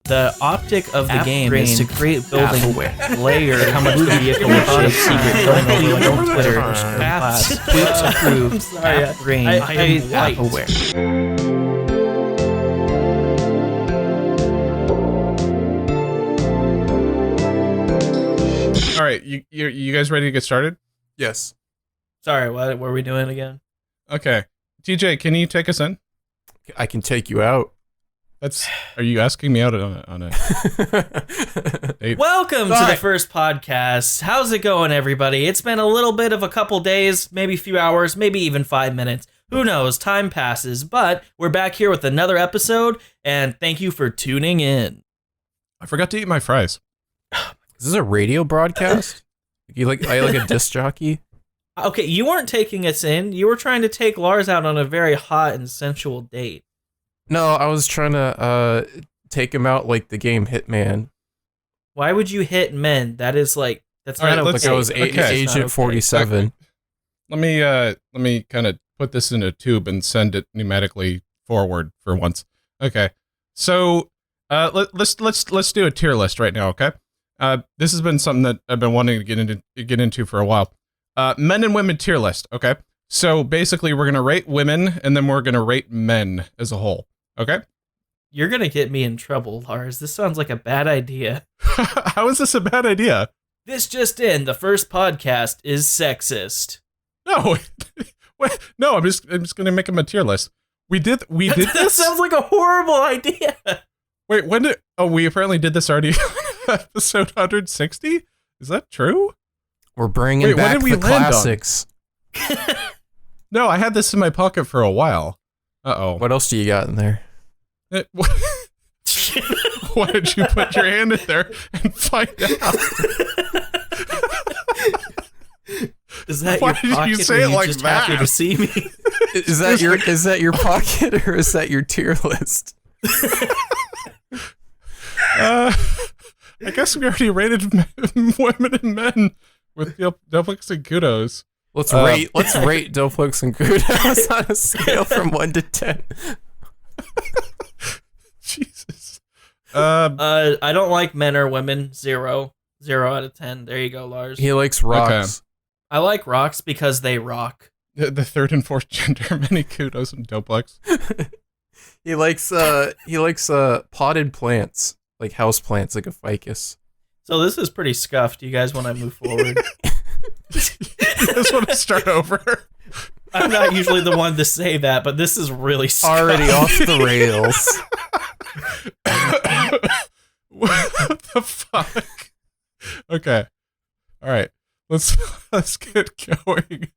The optic of the game is to create building layers. How much vehicle shape secret don't Twitter class. Tweets approved. App brain. I am app aware. All right, you guys ready to get started? Yes. Sorry, what were we doing again? Okay, TJ, can you take us in? I can take you out. Are you asking me out on a date? Welcome to the first podcast. How's it going, everybody? It's been a little bit of a couple days, maybe a few hours, maybe even 5 minutes. Who knows? Time passes, but we're back here with another episode, and thank you for tuning in. I forgot to eat my fries. Is this a radio broadcast? Are you like a disc jockey? Okay, you weren't taking us in. You were trying to take Lars out on a very hot and sensual date. No, I was trying to take him out like the game Hitman. Why would you hit men? That's not right, okay. Like I was Agent 47. Let me kind of put this in a tube and send it pneumatically forward for once. Okay, so let's do a tier list right now. Okay, this has been something that I've been wanting to get into for a while. Men and women tier list. Okay, so basically we're gonna rate women and then we're gonna rate men as a whole. Okay. You're gonna get me in trouble, Lars. This sounds like a bad idea. How is this a bad idea? This just in: the first podcast is sexist. No, wait, no. I'm just gonna make him a tier list. We did That this. sounds like a horrible idea. Wait, when did? Oh, we apparently did this already. Episode 160. Is that true? We're bringing back the classics. No, I had this in my pocket for a while. Uh-oh. What else do you got in there? Why did you put your hand in there and find out? Is that Why your did pocket? you say it like just that? happy to see me? Is that your pocket or is that your tier list? I guess we already rated women and men with Duplex and Kudos. Let's rate Doplex and Kudos on a scale from 1 to 10. Jesus. I don't like men or women. 0 out of 10. There you go, Lars. He likes rocks. Okay. I like rocks because they rock. The third and fourth gender, many Kudos and Duplex. He likes potted plants, like house plants, like a ficus. So this is pretty scuffed. You guys want to move forward? You just want to start over? I'm not usually the one to say that, but this is really scuffed. Already off the rails. What the fuck? Okay. All right. Let's get going.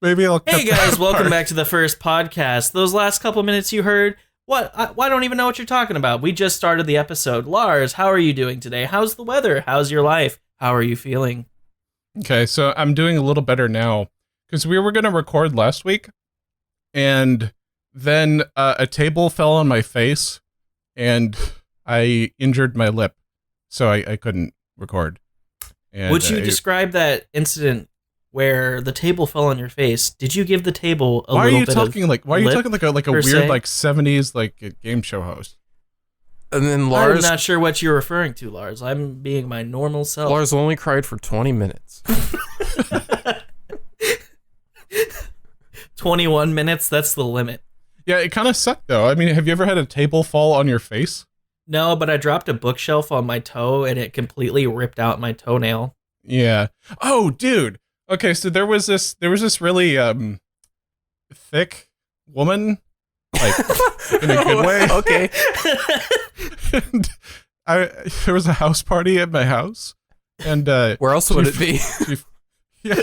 Maybe I'll cut Hey guys, that welcome part. back to the first podcast. Those last couple minutes you heard, I don't even know what you're talking about. We just started the episode. Lars, how are you doing today? How's the weather? How's your life? How are you feeling? Okay, so I'm doing a little better now because we were going to record last week and then a table fell on my face and I injured my lip, so I couldn't record. And Would you describe that incident where the table fell on your face? Did you give the table a why little are you bit talking of like why are you talking like a weird se? like 70s like game show host? And then I'm Lars not sure what you're referring to, Lars. I'm being my normal self. Lars only cried for 20 minutes. 21 minutes, that's the limit. Yeah, it kind of sucked though. I mean, have you ever had a table fall on your face? No, but I dropped a bookshelf on my toe and it completely ripped out my toenail. Yeah. Oh, dude. Okay, so there was this really thick woman, like in a good way. Okay. And there was a house party at my house, and Where else would it be? yeah.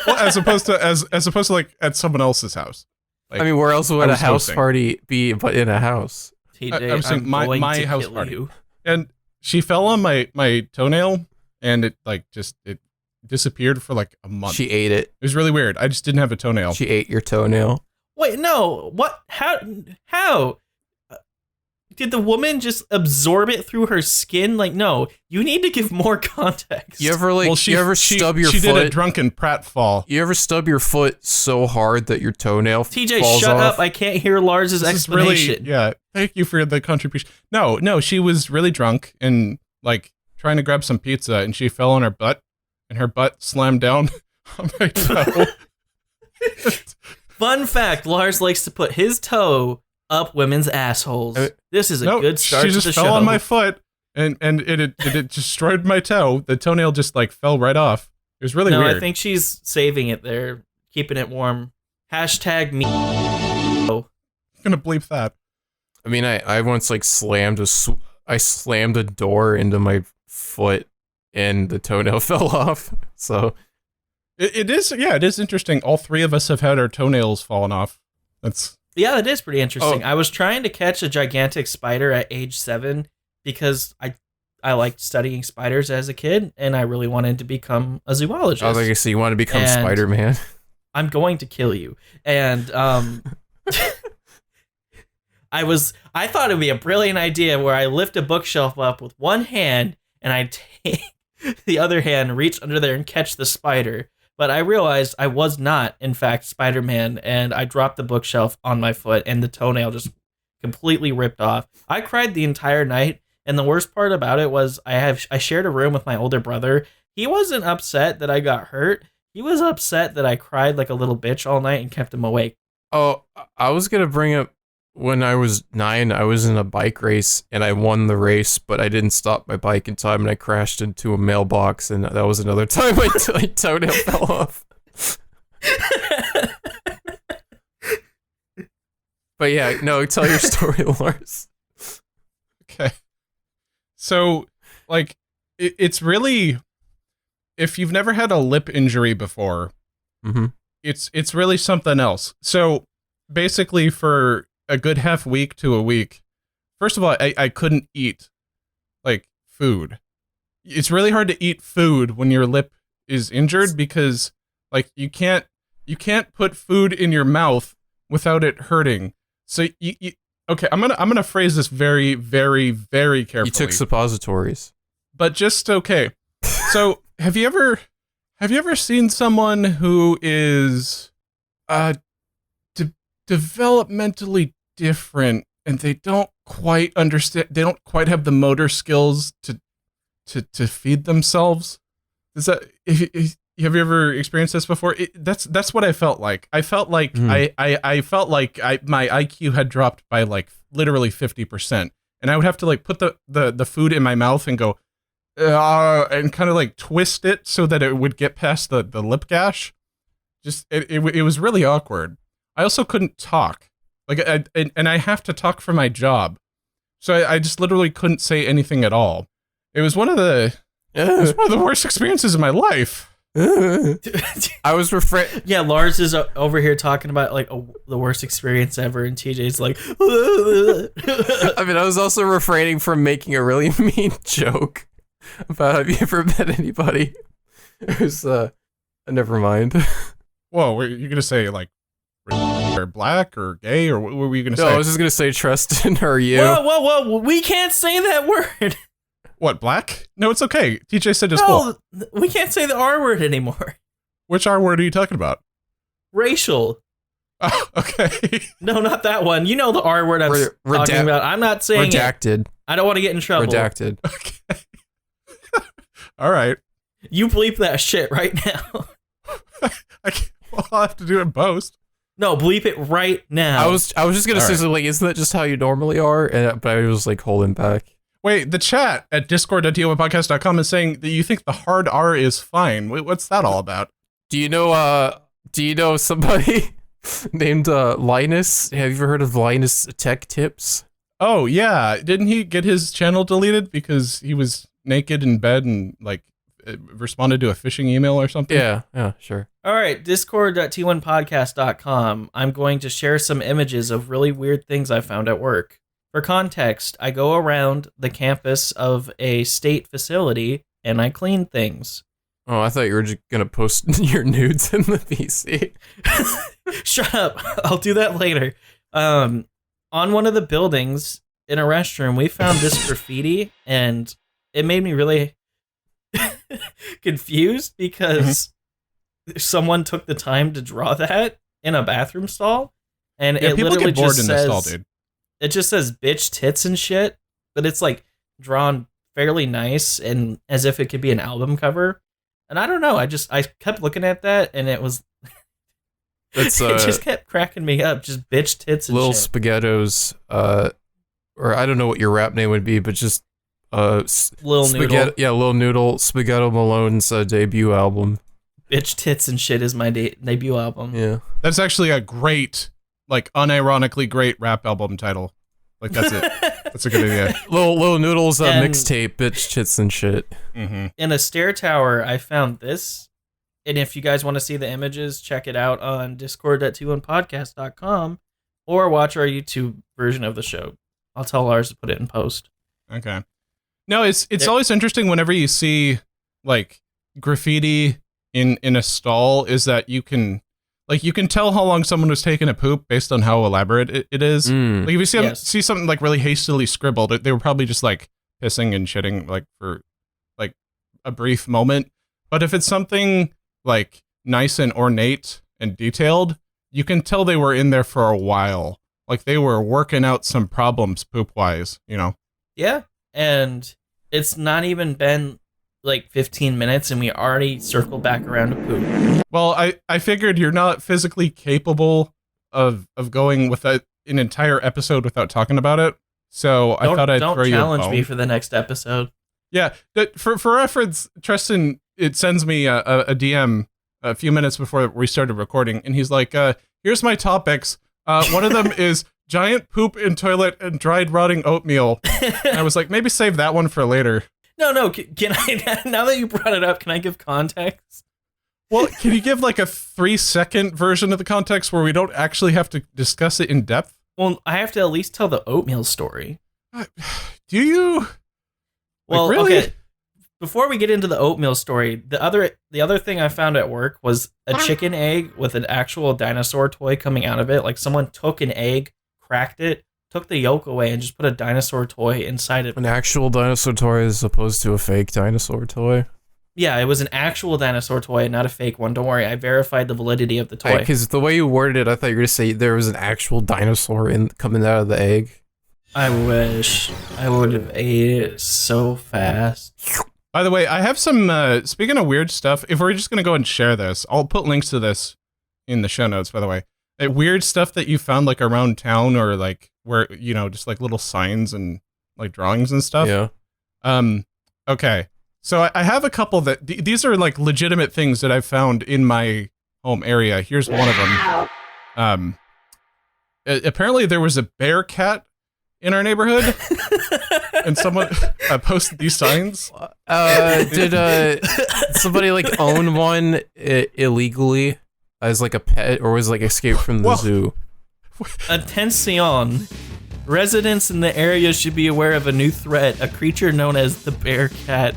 Well, as opposed to like at someone else's house. Like, I mean, where else would I a was house hosting. party be but in a house? TJ, I'm saying going my to house kill party. you. And she fell on my toenail, and it disappeared for like a month. She ate it. It was really weird. I just didn't have a toenail. She ate your toenail. Wait, no. What? How? Did the woman just absorb it through her skin? Like, no, you need to give more context. You ever stub your foot? She did a drunken pratfall. You ever stub your foot so hard that your toenail TJ, falls shut off? up. I can't hear Lars's explanation. Really, yeah, thank you for the contribution. No, she was really drunk and like trying to grab some pizza and she fell on her butt and her butt slammed down on my toe. Fun fact, Lars likes to put his toe up women's assholes. This is a good start to the show. She just fell on my foot, and it destroyed my toe. The toenail just like fell right off. It was really weird. No, I think she's saving it there, keeping it warm. Hashtag me. I'm gonna bleep that. I mean, I once like slammed a door into my foot, and the toenail fell off. So it is interesting. All three of us have had our toenails fallen off. Yeah, that is pretty interesting. Oh. I was trying to catch a gigantic spider at age 7 because I liked studying spiders as a kid, and I really wanted to become a zoologist. I was like, so you want to become Spider-Man? I'm going to kill you. And I thought it would be a brilliant idea where I lift a bookshelf up with one hand and I take the other hand, reach under there and catch the spider. But I realized I was not, in fact, Spider-Man, and I dropped the bookshelf on my foot, and the toenail just completely ripped off. I cried the entire night, and the worst part about it was I shared a room with my older brother. He wasn't upset that I got hurt. He was upset that I cried like a little bitch all night and kept him awake. Oh, I was gonna bring up when I was 9. I was in a bike race and I won the race, but I didn't stop my bike in time and I crashed into a mailbox, and that was another time my toenail fell off. But yeah, no, tell your story, Lars. Okay. So, like, it's really, if you've never had a lip injury before, it's really something else. So, basically, for a good half week to a week, first of all, I couldn't eat, like, food. It's really hard to eat food when your lip is injured because, like, you can't put food in your mouth without it hurting. So you okay, I'm gonna phrase this very, very, very carefully. You took suppositories. But just okay. So have you ever seen someone who is developmentally different and they don't quite understand, they don't quite have the motor skills to feed themselves? Is that have you ever experienced this before? That's what I felt like. I felt like I felt like my IQ had dropped by like literally 50%, and I would have to like put the food in my mouth and go and kind of like twist it so that it would get past the lip gash. Just it was really awkward. I also couldn't talk, like and I have to talk for my job, so I just literally couldn't say anything at all. It was one of the worst experiences of my life. I was Yeah, Lars is over here talking about like the worst experience ever, and TJ's like, I mean, I was also refraining from making a really mean joke about have you ever met anybody who's never mind. Whoa, were you gonna say like or black or gay or what were you gonna say? No, I was just gonna say Tristan or you. Whoa, we can't say that word. What, black? No, it's okay. TJ said it's cool. We can't say the R word anymore. Which R word are you talking about? Racial. Oh, okay. No, not that one. You know the R word I'm talking about. I'm not saying redacted. It. I don't want to get in trouble. Redacted. Okay. All right. You bleep that shit right now. I'll have to do it in post. No, bleep it right now. I was just gonna say something like, isn't that just how you normally are? But I was like holding back. Wait, the chat at discord.topodcast.com is saying that you think the hard R is fine. What's that all about? Do you know somebody named Linus? Have you ever heard of Linus Tech Tips? Oh, yeah. Didn't he get his channel deleted because he was naked in bed and like responded to a phishing email or something? Yeah, sure. All right, discord.t1podcast.com. I'm going to share some images of really weird things I found at work. For context, I go around the campus of a state facility and I clean things. Oh, I thought you were just gonna post your nudes in the PC. Shut up. I'll do that later. On one of the buildings, in a restroom, we found this graffiti, and it made me really confused because someone took the time to draw that in a bathroom stall, and it people literally get bored just in says, the stall, dude. it just says bitch tits and shit, but it's like drawn fairly nice and as if it could be an album cover. And I don't know, I kept looking at that, and it was It's it just kept cracking me up, just bitch tits and Lil shit. Spaghetto's, or I don't know what your rap name would be, but just Lil Noodle. Yeah, Lil Noodle, Spaghetto Malone's debut album. Bitch tits and shit is my debut album. Yeah, That's actually a great, like, unironically great rap album title. Like, that's it. That's a good idea. Lil Noodle's And- mixtape, bitch tits and shit. Mm-hmm. In a stair tower, I found this. And if you guys want to see the images, check it out on discord.21podcast.com or watch our YouTube version of the show. I'll tell Lars to put it in post. Okay. No, it's always interesting whenever you see, like, graffiti in a stall, is that you can tell how long someone was taking a poop based on how elaborate it is. Mm. Like, if you Yes. see something like really hastily scribbled, they were probably just like pissing and shitting like for like a brief moment. But if it's something like nice and ornate and detailed, you can tell they were in there for a while. Like, they were working out some problems poop wise, you know? Yeah. And it's not even been like 15 minutes and we already circled back around to poop. Well, I figured you're not physically capable of going with an entire episode without talking about it. So I thought I'd throw you a bone. Don't challenge me for the next episode. Yeah, for reference, Tristan, it sends me a DM a few minutes before we started recording, and he's like, here's my topics. One of them is giant poop in toilet and dried rotting oatmeal. And I was like, maybe save that one for later. No, can I, now that you brought it up, can I give context? Well, can you give like a 3-second version of the context where we don't actually have to discuss it in depth? Well, I have to at least tell the oatmeal story. Do you? Well, really? okay. Before we get into the oatmeal story, the other thing I found at work was a chicken egg with an actual dinosaur toy coming out of it. Like, someone took an egg, cracked it, took the yolk away, and just put a dinosaur toy inside it. An actual dinosaur toy as opposed to a fake dinosaur toy. Yeah, it was an actual dinosaur toy, not a fake one. Don't worry, I verified the validity of the toy. Because the way you worded it, I thought you were going to say there was an actual dinosaur coming out of the egg. I wish I would have ate it so fast. By the way, I have some, speaking of weird stuff, if we're just going to go and share this, I'll put links to this in the show notes, by the way. Weird stuff that you found, like, around town or, like, where, you know, just, like, little signs and, like, drawings and stuff. Yeah. Okay. So I have a couple that, these are, like, legitimate things that I've found in my home area. Here's one of them. Apparently there was a bear cat in our neighborhood, and someone posted these signs. Did somebody, like, own one illegally as, like, a pet, or was, like, escaped from the zoo? Attention. Residents in the area should be aware of a new threat. A creature known as the bear cat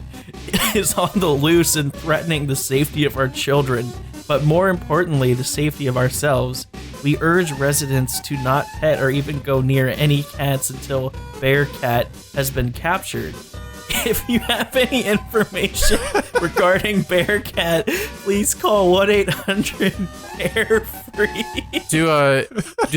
is on the loose and threatening the safety of our children, but more importantly, the safety of ourselves. We urge residents to not pet or even go near any cats until bear cat has been captured. If you have any information regarding bear cat, please call 1-800-BEAR-FREE. Do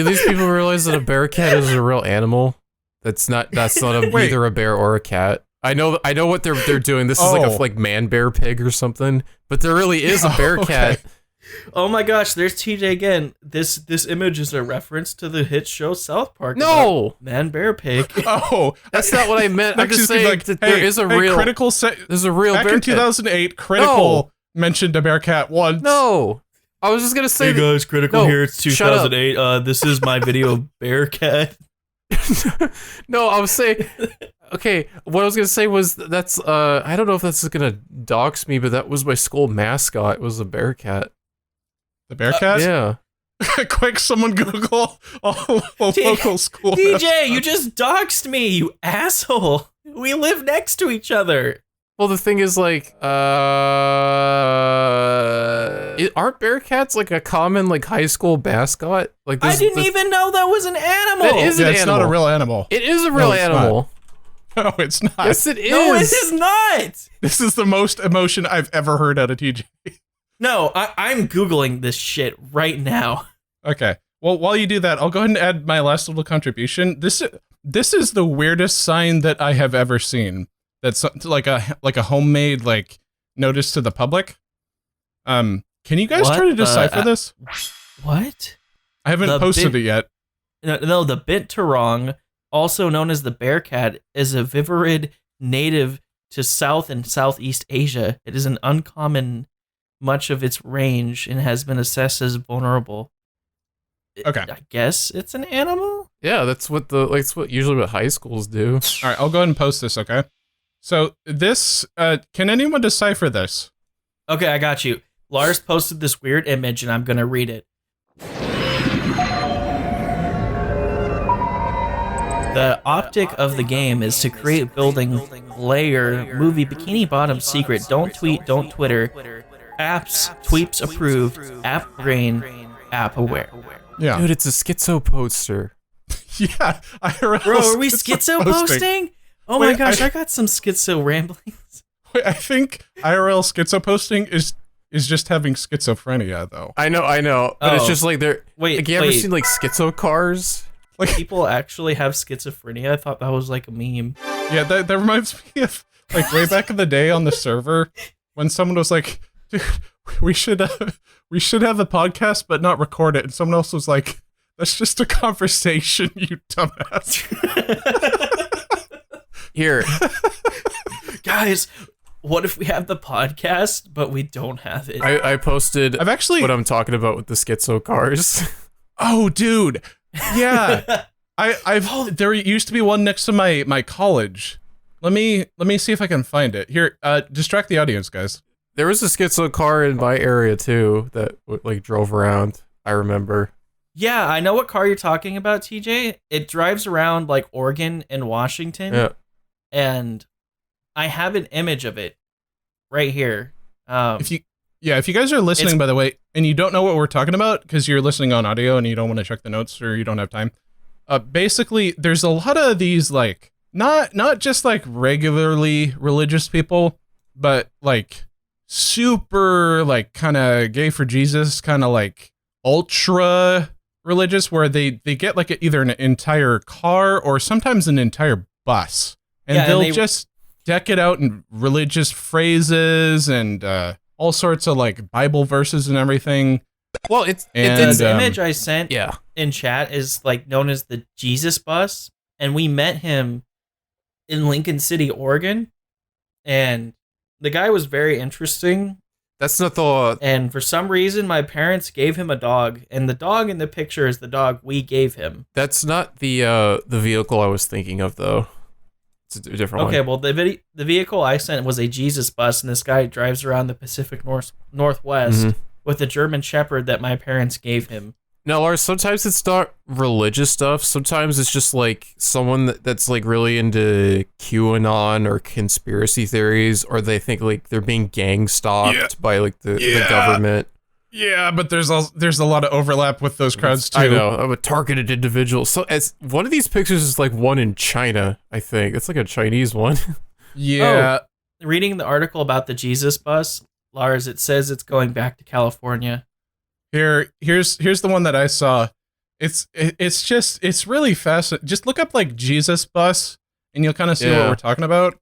these people realize that a bear cat is a real animal? That's not either a bear or a cat. I know what they're doing. This is like man bear pig or something, but there really is a bear cat. Oh my gosh, there's TJ again. This image is a reference to the hit show South Park. No! Man bear pig. Oh, That's not what I meant. I'm just saying like, that there is a real critical there's a real back bear in cat. 2008 critical mentioned a bear cat once. No. I was just going to say Hey guys, Critical No, here. It's shut up. 2008. This is my video of bear cat. No, I was saying okay, what I was going to say was that's I don't know if that's going to dox me, but that was my school mascot. It was a bear cat. The bear cat? Yeah. Quick, someone Google all local school. DJ, you just doxed me, you asshole. We live next to each other. Well, the thing is, like, aren't Bearcats like a common like high school mascot? Like, I didn't even know that was an animal. That is an it's animal. not a real animal. It is a real animal. No, it's not. Yes, it is. No, it is not. This is the most emotion I've ever heard out of TJ. No, I'm Googling this shit right now. Okay. Well, while you do that, I'll go ahead and add my last little contribution. This is the weirdest sign that I have ever seen. That's like a homemade like notice to the public. Can you guys try to decipher this? What? I haven't posted it yet. No, the binturong, also known as the bearcat, is a vivarid native to South and Southeast Asia. It is an uncommon much of its range and has been assessed as vulnerable. Okay. I guess it's an animal? Yeah, that's what usually what high schools do. All right, I'll go ahead and post this, okay? So this, can anyone decipher this? Okay, I got you. Lars posted this weird image and I'm going to read it. The optic of the game is to create building layer movie Bikini Bottom secret. Don't tweet, don't Twitter. Apps, tweets approved. App brain, app aware. Yeah. Dude, it's a schizo poster. Yeah. IRL Bro, are we schizo posting? Oh my gosh, I got some schizo ramblings. Wait, I think IRL schizo posting is just having schizophrenia, though. I know, but it's just like they're. Wait, like, you ever seen like schizo cars? Like people actually have schizophrenia? I thought that was like a meme. Yeah, that reminds me of like way back in the day on the server when someone was like, "Dude, we should have a podcast but not record it," and someone else was like, "That's just a conversation, you dumbass." Here, guys, what if we have the podcast but we don't have it? I posted. I've actually what I'm talking about with the schizo cars. Oh, dude, yeah. There used to be one next to my college. Let me see if I can find it. Here, distract the audience, guys. There was a schizo car in my area too that like drove around. I remember. Yeah, I know what car you're talking about, TJ. It drives around like Oregon and Washington. Yeah. And I have an image of it right here. If you guys are listening, by the way, and you don't know what we're talking about because you're listening on audio and you don't want to check the notes or you don't have time, basically, there's a lot of these like not just like regularly religious people, but like super like kind of gay for Jesus, kind of like ultra religious, where they get like either an entire car or sometimes an entire bus. And they'll just deck it out in religious phrases and all sorts of like Bible verses and everything. Well, this image I sent yeah. in chat is like known as the Jesus bus, and we met him in Lincoln City, Oregon, and the guy was very interesting. That's not the. And for some reason, my parents gave him a dog, and the dog in the picture is the dog we gave him. That's not the vehicle I was thinking of, though. It's a different one. Okay, well, the vehicle I sent was a Jesus bus, and this guy drives around the Pacific Northwest with a German Shepherd that my parents gave him. Now, Lars, sometimes it's not religious stuff. Sometimes it's just like someone that's like really into QAnon or conspiracy theories, or they think like they're being gang stalked by like the government. Yeah, but there's a lot of overlap with those crowds too. I know. I'm a targeted individual. So as one of these pictures is like one in China, I think. It's like a Chinese one. Yeah. Oh, reading the article about the Jesus bus, Lars, it says it's going back to California. Here's the one that I saw. It's really fascinating. Just look up like Jesus bus and you'll kind of see what we're talking about.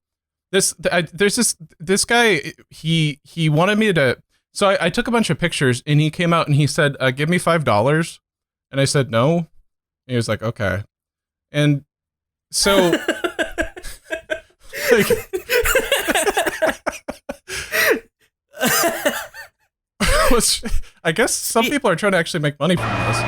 There's this guy, he wanted me to. So I took a bunch of pictures and he came out and he said, "Give me $5." And I said, "No." And he was like, "Okay." And so like, I guess some people are trying to actually make money from this.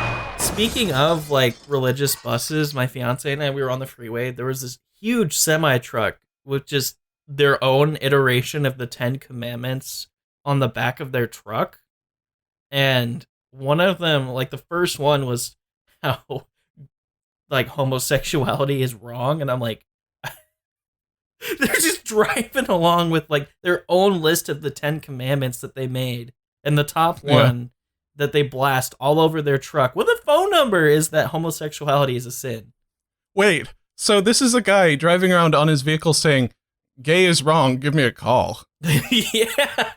Speaking of like religious buses, my fiance and I, we were on the freeway. There was this huge semi truck with just their own iteration of the 10 Commandments on the back of their truck. And one of them, like the first one, was how like homosexuality is wrong. And I'm like, They're just driving along with like their own list of the 10 commandments that they made. And the top one that they blast all over their truck with a phone number is that homosexuality is a sin. Wait, so this is a guy driving around on his vehicle saying, "Gay is wrong, give me a call." Yeah.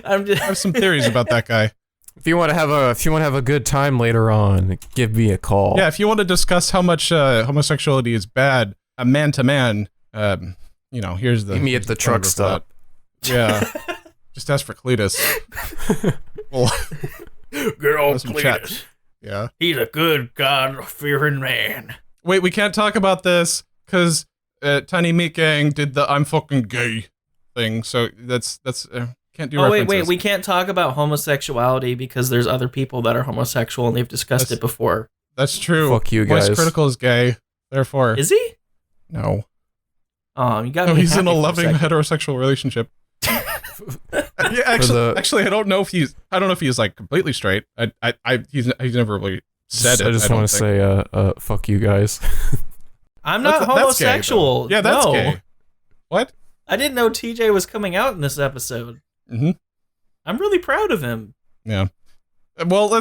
I have some theories about that guy. If you want to have a good time later on, give me a call. Yeah, if you want to discuss how much homosexuality is bad, a man to man, here's the. Meet me at the truck stop. Yeah, just ask for Cletus. Well, good old Cletus. Yeah, he's a good God-fearing man. Wait, we can't talk about this because Tiny Meat Gang did the "I'm fucking gay" thing, so that's can't do. Wait, we can't talk about homosexuality because there's other people that are homosexual and they've discussed it before. That's true. Fuck you guys. Voice Critical is gay, therefore. Is he? No. You got. No, he's in a loving heterosexual relationship. Yeah, actually, I don't know if he's like completely straight. He's never really said it. I just want to say, fuck you guys. I'm not homosexual. That's gay, that's gay. What? I didn't know TJ was coming out in this episode. Mm-hmm. I'm really proud of him. Yeah. Well,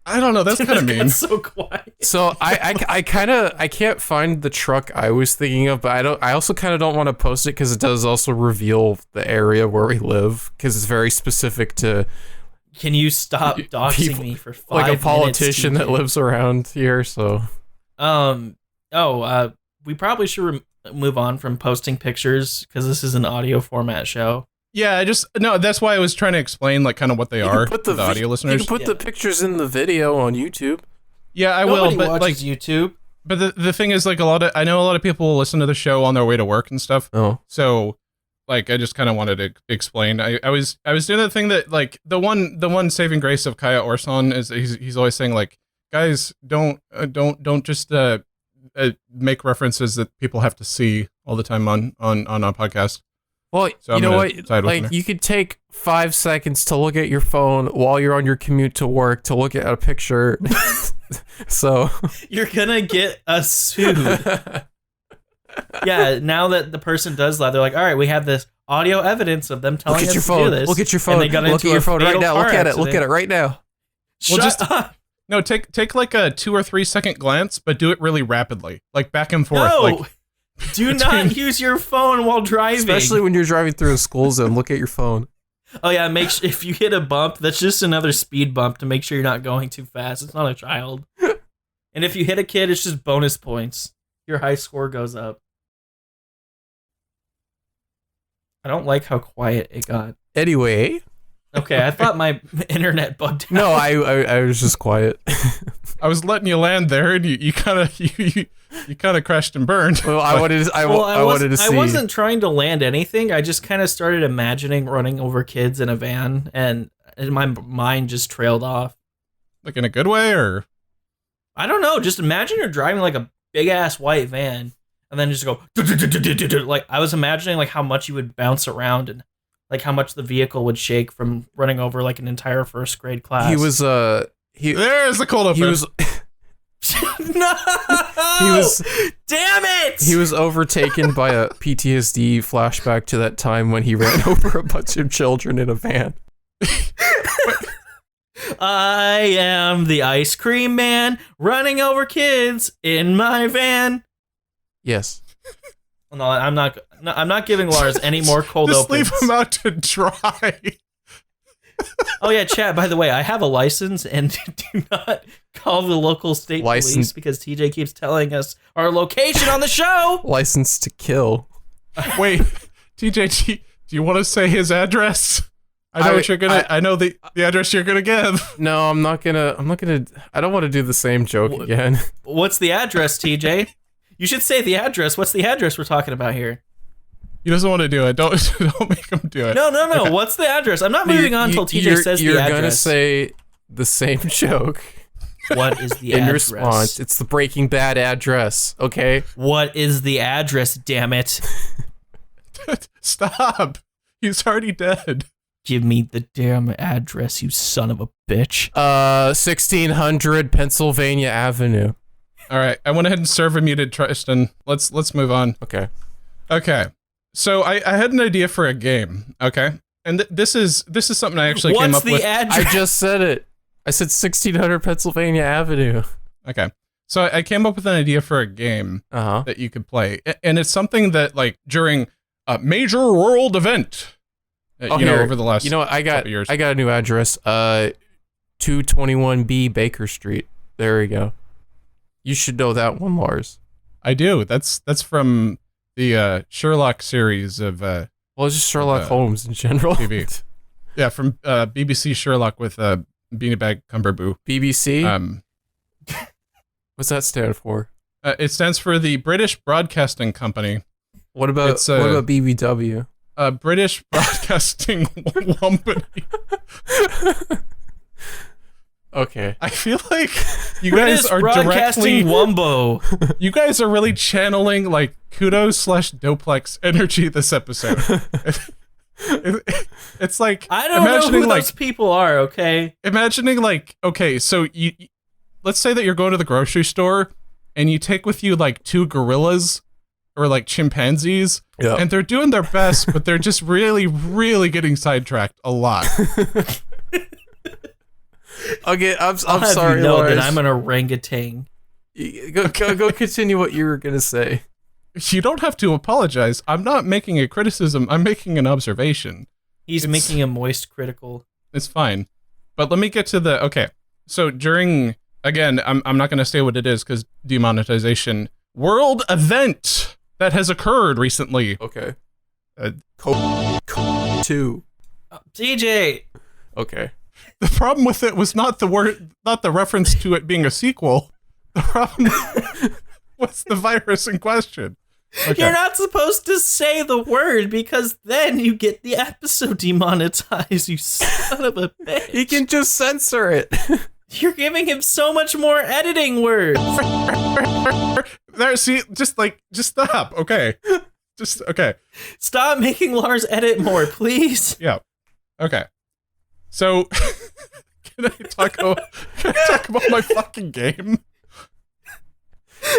I don't know. That's kind of mean. So quiet. So I can't find the truck I was thinking of, but I also kind of don't want to post it because it does also reveal the area where we live because it's very specific to. Can you stop doxing me for 5 minutes? Like a politician that lives around here. So. We probably should move on from posting pictures because this is an audio format show. Yeah, that's why I was trying to explain like kind of what they are to the audio listeners. You can put the pictures in the video on YouTube. Yeah, I Nobody will, but like YouTube. But the thing is, like I know a lot of people will listen to the show on their way to work and stuff. Oh, so like I just kind of wanted to explain. I was doing the thing that like the one saving grace of Kaya Orson is he's always saying like, guys, don't just make references that people have to see all the time on a podcast. Well, so you know what? Like, you could take 5 seconds to look at your phone while you're on your commute to work to look at a picture. So you're gonna get a suit. Yeah, now that the person does that, they're like, all right, we have this audio evidence of them telling us to do this. Look at your phone. Look at your phone right now. Look at it. Look at it right now. Shut up. No, take like a 2 or 3 second glance, but do it really rapidly, like back and forth. No. Like, do not use your phone while driving. Especially when you're driving through a school zone. Look at your phone. Oh yeah, if you hit a bump, that's just another speed bump to make sure you're not going too fast. It's not a child. And if you hit a kid, it's just bonus points. Your high score goes up. I don't like how quiet it got. Anyway. Okay, I thought my internet bugged out. No, I was just quiet. I was letting you land there, and you kind of crashed and burned. Well, I wanted to see. I wasn't trying to land anything. I just kind of started imagining running over kids in a van, and my mind just trailed off. Like in a good way, or I don't know. Just imagine you're driving like a big ass white van, and then just go like I was imagining like how much you would bounce around and like how much the vehicle would shake from running over like an entire first grade class. There's the cold open. No! Damn it! He was overtaken by a PTSD flashback to that time when he ran over a bunch of children in a van. I am the ice cream man running over kids in my van. Yes. No, I'm not giving Lars any more cold Just opens. leave him out to dry. Oh yeah, chat, by the way, I have a license and do not call the local state police because TJ keeps telling us our location on the show. License to kill. Wait, TJ, do you want to say his address? I know I know the address you're gonna give. No, I'm not gonna. I don't want to do the same joke again. What's the address, TJ? You should say the address. What's the address we're talking about here? He doesn't want to do it. Don't make him do it. No. Okay. What's the address? I'm not moving on until TJ says the address. You're gonna say the same joke. What is the in address? Response, it's the Breaking Bad address. Okay. What is the address? Damn it! Stop. He's already dead. Give me the damn address, you son of a bitch. 1600 Pennsylvania Avenue. All right, I went ahead and server muted Tristan. Let's move on. Okay. So I had an idea for a game, okay? And this is something I actually came up with. What's the address? I just said it. I said 1600 Pennsylvania Avenue. Okay. So I came up with an idea for a game that you could play. And it's something that, like, during a major world event, over the last couple years. I got a new address. 221B Baker Street. There we go. You should know that one, Lars. I do. That's from the Sherlock series of... well, it's just Sherlock Holmes in general. TV. Yeah, from BBC Sherlock with Beanie Bag Cumberboo. BBC? What's that stand for? It stands for the British Broadcasting Company. What about BBW? British Broadcasting Company. Okay. I feel like you British guys are Broadcasting Wumbo. You guys are really channeling like kudos/Doplex energy this episode. It's like I don't know who those people are. Okay. Imagining like so you let's say that you're going to the grocery store and you take with you like 2 gorillas or like chimpanzees, and they're doing their best, but they're just really, really getting sidetracked a lot. Okay, I'm sorry, you know Lars. that I'm an orangutan. Go continue what you were gonna say. You don't have to apologize. I'm not making a criticism. I'm making an observation. He's making a moist critical. It's fine. But let me get to the... Okay. So during... Again, I'm not going to say what it is because demonetization. World event that has occurred recently. Okay. Code 2. DJ! Okay. The problem with it was not the reference to it being a sequel. The problem was the virus in question. Okay. You're not supposed to say the word because then you get the episode demonetized, you son of a bitch. He can just censor it. You're giving him so much more editing words. There, see, just stop, okay? Okay. Stop making Lars edit more, please. Yeah. Okay. So, can I talk about my fucking game?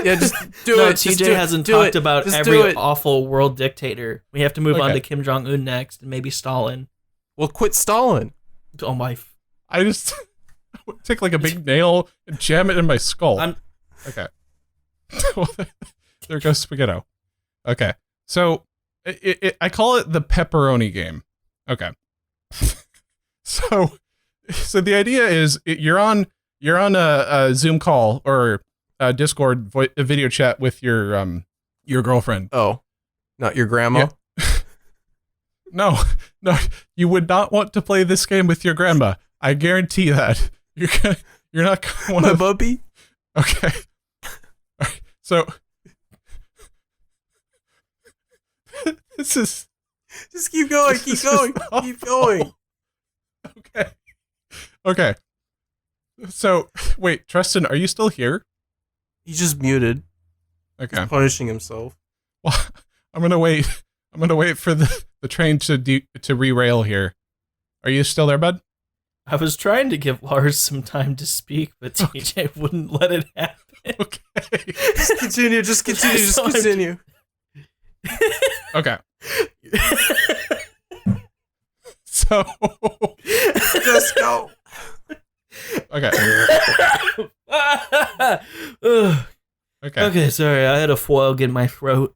Yeah, just do no, it. TJ hasn't talked about every awful world dictator. We have to move on to Kim Jong-un next, and maybe Stalin. Well, quit Stalin. Oh my... I would take like a big nail and jam it in my skull. Okay. There goes Spaghetto. Okay. So, I call it the pepperoni game. Okay. So the idea is you're on a Zoom call or a Discord video chat with your girlfriend. Oh, not your grandma? Yeah. No, you would not want to play this game with your grandma. I guarantee that. You're not gonna want to. My bubby? Okay. All right. So this is. Just keep going. Keep going. Okay. So, wait, Tristan, are you still here? He just muted. Okay. He's punishing himself. Well, I'm gonna wait for the train to derail here. Are you still there, bud? I was trying to give Lars some time to speak, but TJ wouldn't let it happen. Okay. Just continue. Okay. So just go. Okay. Okay, sorry, I had a foil in my throat.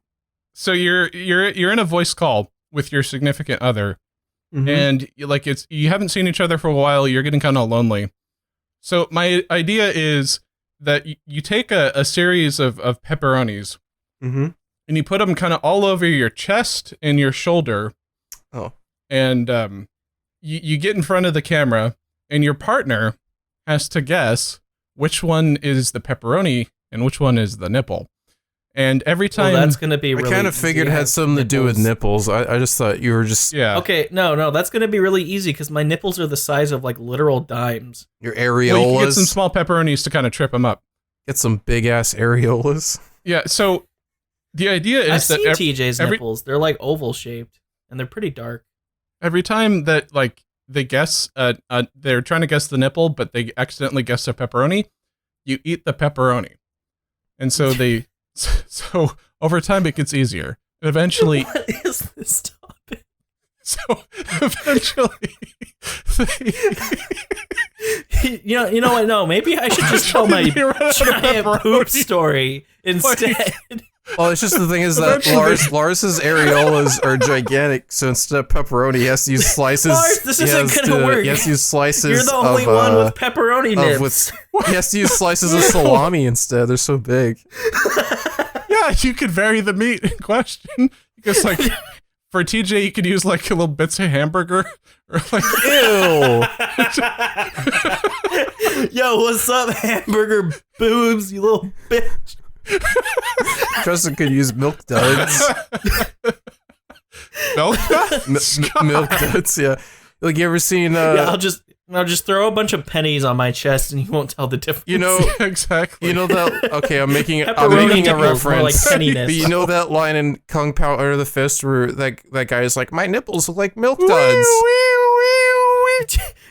So you're in a voice call with your significant other, and you haven't seen each other for a while. You're getting kind of lonely. So my idea is that you take a series of pepperonis, and you put them kind of all over your chest and your shoulder. Oh. And you get in front of the camera, and your partner has to guess which one is the pepperoni and which one is the nipple. And every time... Well, that's going to be really I kind of figured it had something to do with nipples. I just thought you were just... Yeah. Okay, no, that's going to be really easy because my nipples are the size of, like, literal dimes. Your areolas. Well, you can get some small pepperonis to kind of trip them up. Get some big-ass areolas. Yeah, so the idea is that... I've seen TJ's nipples. They're, like, oval-shaped, and they're pretty dark. Every time that, like, they guess... they're trying to guess the nipple, but they accidentally guess a pepperoni, you eat the pepperoni. And so they... So over time, it gets easier. And eventually... What is eventually. You know what? No, maybe I should just tell my giant poop story instead. Well, it's just the thing is that Lars's areolas are gigantic, so instead of pepperoni, he has to use slices. Lars, this isn't gonna work. He has to use slices. You're the only one with pepperoni nips. He has to use slices of salami instead. They're so big. Yeah, you could vary the meat in question. Because like for TJ, you could use like little bits of hamburger or like Ew. Yo, what's up, hamburger boobs, you little bitch? Justin could use milk duds. milk duds? Milk duds, yeah. Like you ever seen? Yeah, I'll just throw a bunch of pennies on my chest, and you won't tell the difference. You know exactly. You know that? Okay, I'm making a nipples, more like reference. penniness. But you know that line in Kung Pao Under the Fist where that guy is like, "My nipples look like milk duds."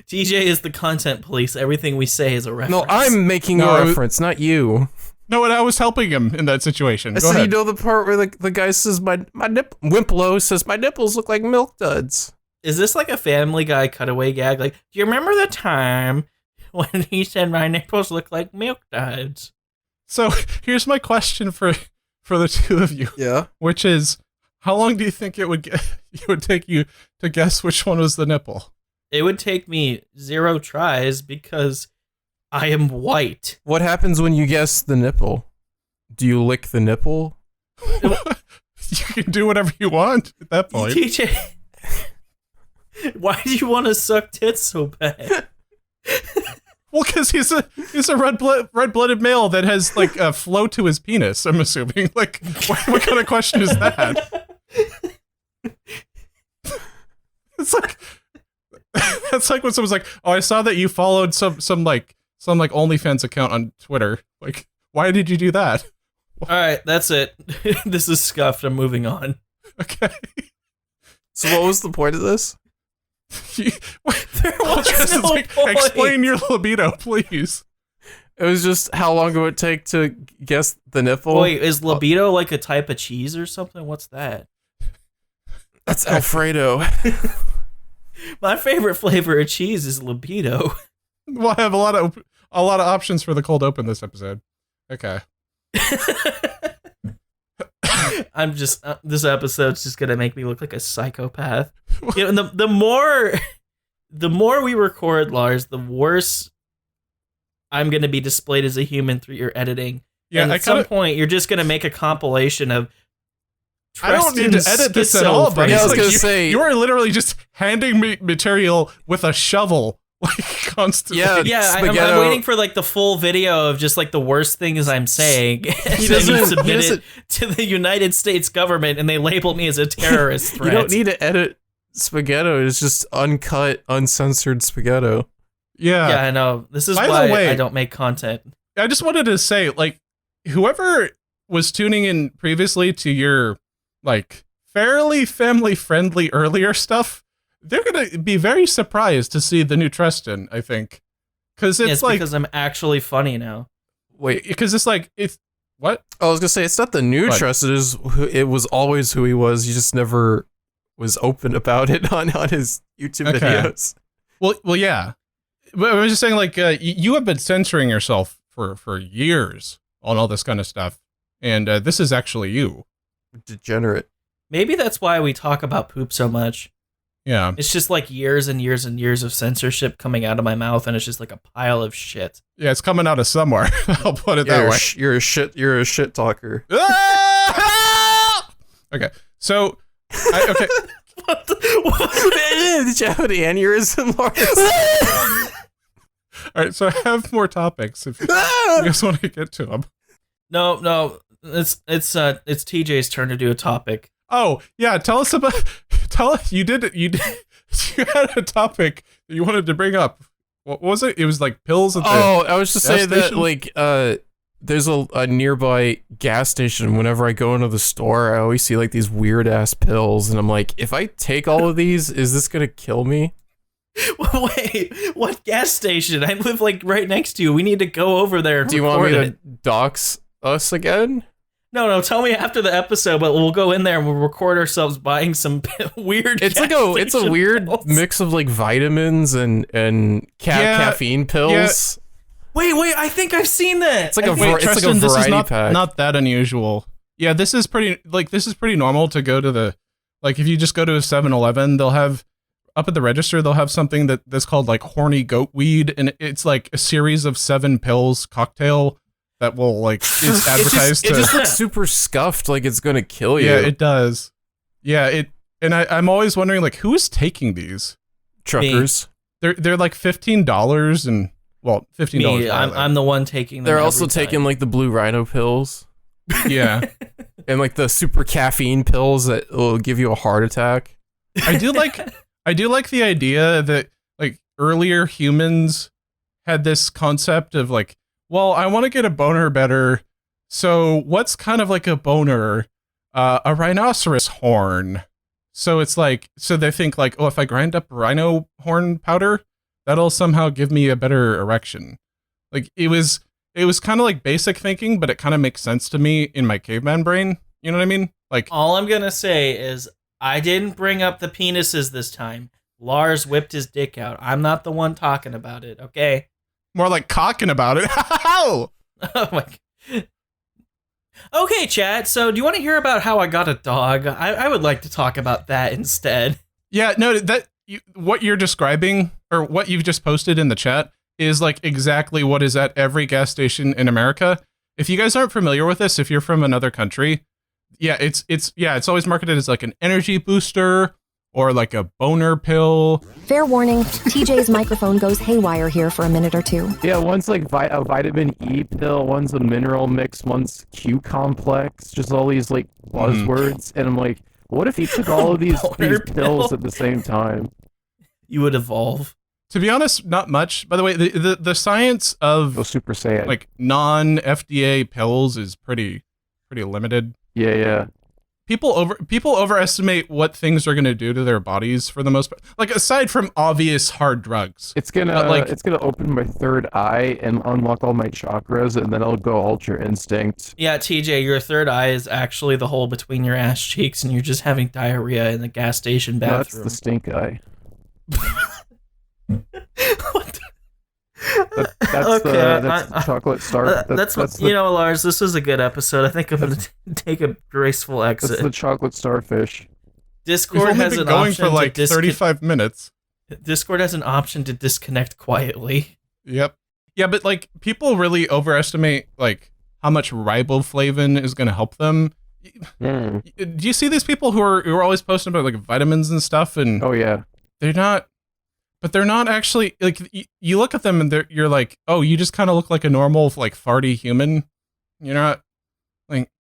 TJ is the content police. Everything we say is a reference. No, I'm making a reference, not you. No, I was helping him in that situation. I Go said, ahead. you know the part where the guy says, my Wimplo says, "My nipples look like milk duds." Is this like a Family Guy cutaway gag? Like, do you remember the time when he said my nipples look like milk duds? So here's my question for the two of you. Yeah. Which is, how long do you think it would take you to guess which one was the nipple? It would take me 0 tries because I am white. What happens when you guess the nipple? Do you lick the nipple? You can do whatever you want at that point. TJ, why do you want to suck tits so bad? Well, because he's a red-blooded male that has like a flow to his penis. I'm assuming. Like, what kind of question is that? It's like that's like when someone's like, "Oh, I saw that you followed some OnlyFans account on Twitter. Like, why did you do that?" All right, that's it. This is scuffed. I'm moving on. Okay. So what was the point of this? There was no point. Explain your libido, please. It was just how long it would take to guess the nipple. Wait, is libido like a type of cheese or something? What's that? That's Alfredo. My favorite flavor of cheese is libido. We'll have a lot of options for the cold open this episode. Okay. I'm just this episode's just gonna make me look like a psychopath. You know, the more we record, Lars, the worse I'm gonna be displayed as a human through your editing. Yeah, and at some point you're just gonna make a compilation of. I don't need to edit this at all, buddy. Yeah, I was gonna say you are literally just handing me material with a shovel, like constantly. Yeah. I'm waiting for like the full video of just like the worst things I'm saying. He doesn't submit it to the United States government, and they label me as a terrorist threat. You don't need to edit Spaghetto. It's just uncut, uncensored Spaghetto. Yeah, I know. This is why I don't make content. I just wanted to say, like, whoever was tuning in previously to your like fairly family friendly earlier stuff, they're gonna be very surprised to see the new Tristan, I think, because it's like because I'm actually funny now. Wait, because it's like it's what I was gonna say. It's not the new Tristan. It was always who he was. He just never was open about it on his YouTube videos. Well, yeah. But I was just saying, like, you have been censoring yourself for years on all this kind of stuff, and this is actually you. Degenerate. Maybe that's why we talk about poop so much. Yeah. It's just like years and years and years of censorship coming out of my mouth, and it's just like a pile of shit. Yeah, it's coming out of somewhere. I'll put it that way. You're a shit talker. Okay, so okay. Did you have an aneurysm, Lars? All right, so I have more topics if you guys want to get to them. No, it's TJ's turn to do a topic. Oh yeah, tell us you had a topic that you wanted to bring up. What was it? It was like pills at the I was just saying that station? like there's a nearby gas station. Whenever I go into the store, I always see like these weird ass pills, and I'm like, if I take all of these, is this gonna kill me? Wait, what gas station? I live like right next to you. We need to go over there. And Do you want me to dox us again? No, tell me after the episode, but we'll go in there and we'll record ourselves buying some weird. It's a weird pills. mix of like vitamins and caffeine pills. Wait, I think I've seen that. It's like a Tristan, this is variety pack. not that unusual. Yeah, this is pretty normal to go to the, like, if you just go to a 7-Eleven, they'll have up at the register, they'll have something that's called like horny goat weed, and it's like a series of 7 pills cocktail that will like is advertised. It just looks super scuffed, like it's gonna kill you. Yeah, it does. Yeah, and I'm always wondering, like, who is taking these? Truckers. They're like $15 and $15. I'm the one taking them. They're also taking like the blue rhino pills. Yeah. And like the super caffeine pills that will give you a heart attack. I do like the idea that like earlier humans had this concept of like, well, I want to get a boner better. So what's kind of like a boner? A rhinoceros horn. So it's like, so they think like, oh, if I grind up rhino horn powder, that'll somehow give me a better erection. Like it was kind of like basic thinking, but it kind of makes sense to me in my caveman brain. You know what I mean? Like, all I'm gonna say is I didn't bring up the penises this time. Lars whipped his dick out. I'm not the one talking about it. Okay. more like cocking about it. Oh my. Okay, chat. So, do you want to hear about how I got a dog? I would like to talk about that instead. Yeah, no, what you're describing or what you've just posted in the chat is like exactly what is at every gas station in America. If you guys aren't familiar with this, if you're from another country, it's always marketed as like an energy booster or like a boner pill. Fair warning, TJ's microphone goes haywire here for a minute or two. Yeah, one's like a vitamin E pill, one's a mineral mix, one's Q complex, just all these like buzzwords. And I'm like, what if he took all of these pills at the same time? You would evolve. To be honest, not much. By the way, the science of Super Saiyan, like non-FDA pills is pretty limited. Yeah. People overestimate what things are going to do to their bodies for the most part. Like aside from obvious hard drugs, it's gonna open my third eye and unlock all my chakras, and then I'll go Ultra Instinct. Yeah, TJ, your third eye is actually the hole between your ass cheeks, and you're just having diarrhea in the gas station bathroom. That's the stink eye. What? That's the chocolate star. You know, Lars, this was a good episode. I think I'm going to take a graceful exit. That's the chocolate starfish. Discord has an going option for like to 35 minutes. Discord has an option to disconnect quietly. Yep. Yeah, but like people really overestimate like how much riboflavin is going to help them. Do you see these people who are always posting about like vitamins and stuff? And oh yeah, they're not actually like. You look at them and you're like, oh, you just kind of look like a normal like farty human. You're not like.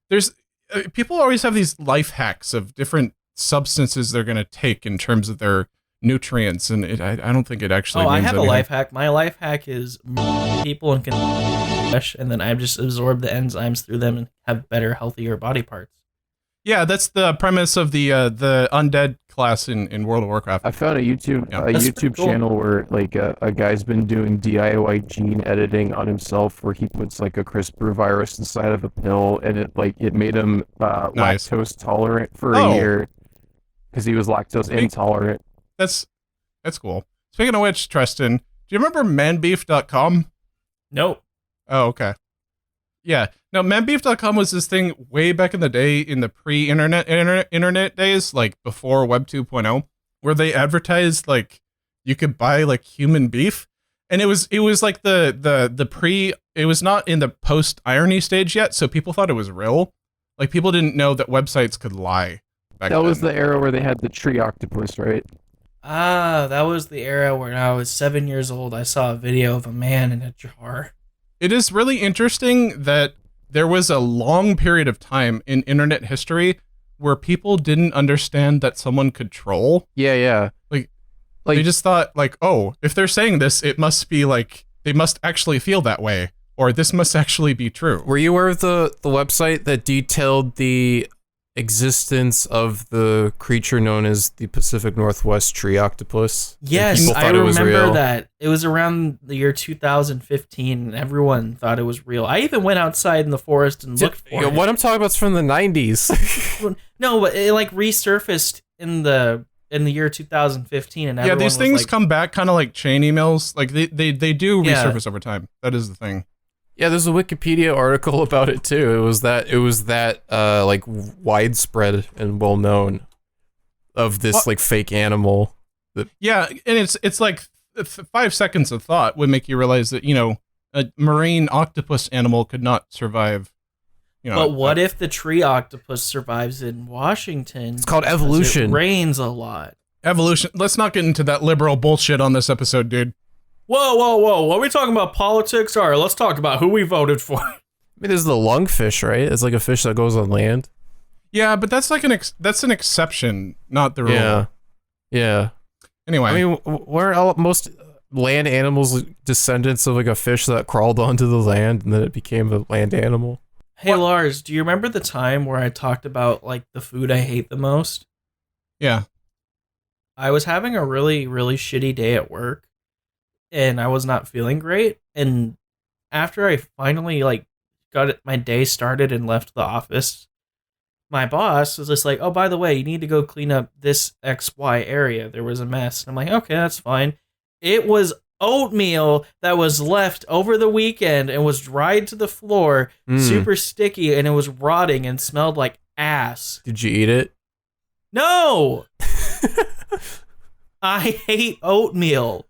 There's people always have these life hacks of different substances they're going to take in terms of their nutrients, and I don't think it actually. Oh, means I have anything. a life hack. My life hack is people and flesh, and then I just absorb the enzymes through them and have better, healthier body parts. Yeah, that's the premise of the undead class in World of Warcraft. I found a YouTube cool. channel where like a guy's been doing DIY gene editing on himself, where he puts like a CRISPR virus inside of a pill, and it made him Nice. lactose tolerant for a year because he was lactose intolerant. That's cool. Speaking of which, Tristan, do you remember manbeef.com? Nope. Oh, okay. Yeah. No, manbeef.com was this thing way back in the day, in the pre-internet days, like before Web 2.0, where they advertised like you could buy like human beef, and it was like it was not in the post-irony stage yet, so people thought it was real. Like people didn't know that websites could lie back then. That was the era where they had the tree octopus, right? Ah, that was the era where I was 7 years old. I saw a video of a man in a jar. It is really interesting that there was a long period of time in internet history where people didn't understand that someone could troll. Yeah. Like they just thought like, oh, if they're saying this, it must be like they must actually feel that way, or this must actually be true. Were you aware of the website that detailed the existence of the creature known as the Pacific Northwest tree octopus. Yes, People I thought it was remember real. that. It was around the year 2015, and everyone thought it was real. I even went outside in the forest and looked for it. What I'm talking about is from the 90s. No, but it like resurfaced in the year 2015, and Yeah, everyone these was things like, come back kind of like chain emails. Like they do Yeah. resurface over time. That is the thing. Yeah, there's a Wikipedia article about it too. It was that like widespread and well known of this like fake animal. Yeah, and it's like 5 seconds of thought would make you realize that, you know, a marine octopus animal could not survive. You know, But what if the tree octopus survives in Washington? It's called because evolution. It rains a lot. evolution? Let's not get into that liberal bullshit on this episode, dude. Whoa! What are we talking about? Politics? All right, let's talk about who we voted for. I mean, there's the lungfish, right? It's like a fish that goes on land. Yeah, but that's like that's an exception, not the rule. Yeah. Anyway, I mean, where are most land animals descendants of like a fish that crawled onto the land and then it became a land animal? Hey Lars, do you remember the time where I talked about like the food I hate the most? yeah. I was having a really, really shitty day at work, and I was not feeling great. And after I finally like got my day started and left the office, my boss was just like, "Oh, by the way, you need to go clean up this XY area. There was a mess." And I'm like, "Okay, that's fine." It was oatmeal that was left over the weekend and was dried to the floor, super sticky, and it was rotting and smelled like ass. Did you eat it? No! I hate oatmeal.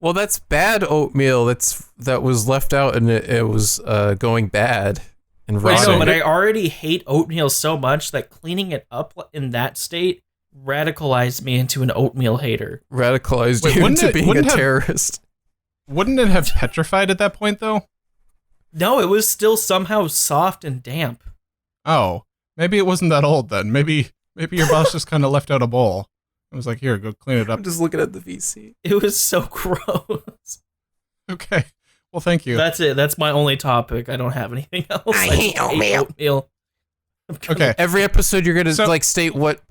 Well, that's bad oatmeal. That was left out and it was going bad and I rotting. know, but I already hate oatmeal so much that cleaning it up in that state radicalized me into an oatmeal hater. Radicalized Wait, you wouldn't into it- being a wouldn't have- terrorist. Wouldn't it have petrified at that point, though? No, it was still somehow soft and damp. Oh, maybe it wasn't that old then. Maybe your boss just kind of left out a bowl. I was like, here, go clean it up. I'm just looking at the VC. It was so gross. Okay. Well, thank you. That's it. That's my only topic. I don't have anything else. I hate just oatmeal. Okay. Every episode you're gonna So- like state what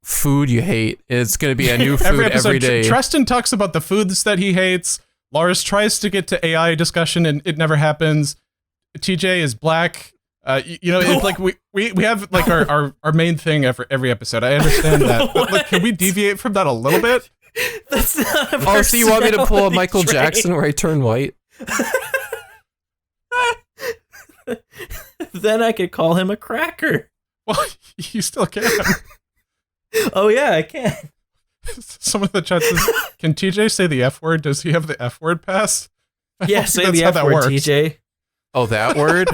food you hate. It's gonna be a new food every day. Tristan talks about the foods that he hates. Lars tries to get to AI discussion and it never happens. TJ is black. You know, it's like we have like our main thing every episode. I understand that. But like, can we deviate from that a little bit? That's not a Oh, so you want me to pull a personality Michael trait. Jackson where I turn white? Then I could call him a cracker. Well, you still can. Oh yeah, I can. Some of the chat says, can TJ say the F word? Does he have the F word pass? I Yeah, don't say think the that's F how that word, works. TJ. Oh, that word?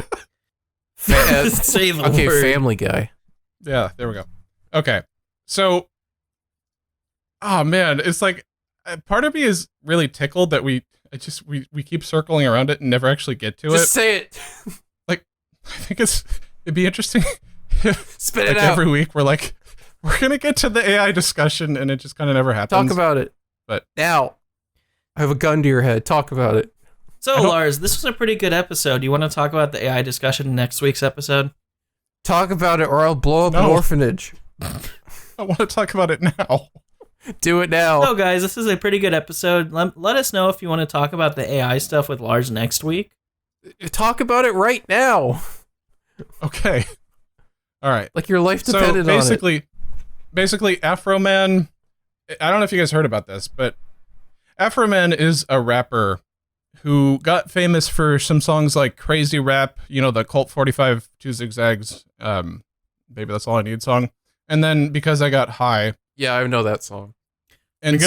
Say the Okay, word. Family Guy. Yeah, there we go. Okay. So, oh man, it's like part of me is really tickled that we keep circling around it and never actually get to Just it. say it. I think it'd be interesting if Spit like it out. every week we're like, we're going to get to the AI discussion and it just kind of never happens. Talk about it. But- now, I have a gun to your head. Talk about it. So, I don't- Lars, this was a pretty good episode. Do you want to talk about the AI discussion in next week's episode? Talk about it, or I'll blow up an No. orphanage. I want to talk about it now. Do it now. So, guys, this is a pretty good episode. Let us know if you want to talk about the AI stuff with Lars next week. Talk about it right now. Okay. All right. Like your life So depended on it. basically Afro Man, I don't know if you guys heard about this, but Afro Man is a rapper who got famous for some songs like Crazy Rap, you know, the Colt 45 Two Zigzags, Baby That's All I Need song. And then Because I Got High. Yeah, I know that song. And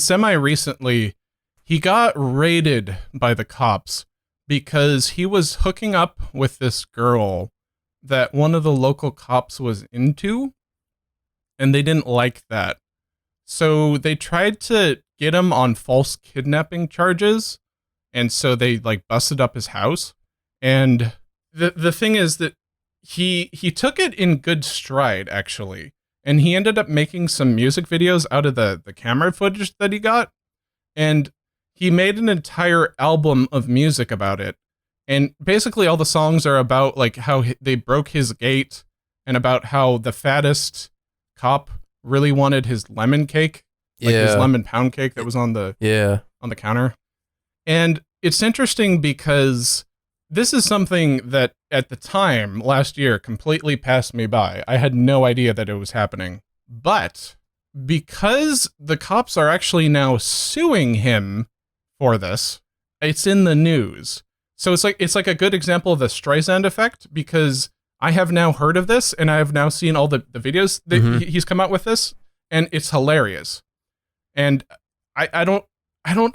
semi recently, he got raided by the cops because he was hooking up with this girl that one of the local cops was into, and they didn't like that. So they tried to get him on false kidnapping charges, and so they like busted up his house. And the thing is that he took it in good stride, actually. And he ended up making some music videos out of the camera footage that he got. And he made an entire album of music about it. And basically all the songs are about like how they broke his gate and about how the fattest cop really wanted his lemon cake, like his lemon pound cake that was on the counter. And it's interesting because this is something that at the time last year completely passed me by. I had no idea that it was happening. But because the cops are actually now suing him for this, it's in the news. So it's like a good example of the Streisand effect, because I have now heard of this and I have now seen all the videos that he's come out with this, and it's hilarious. And I don't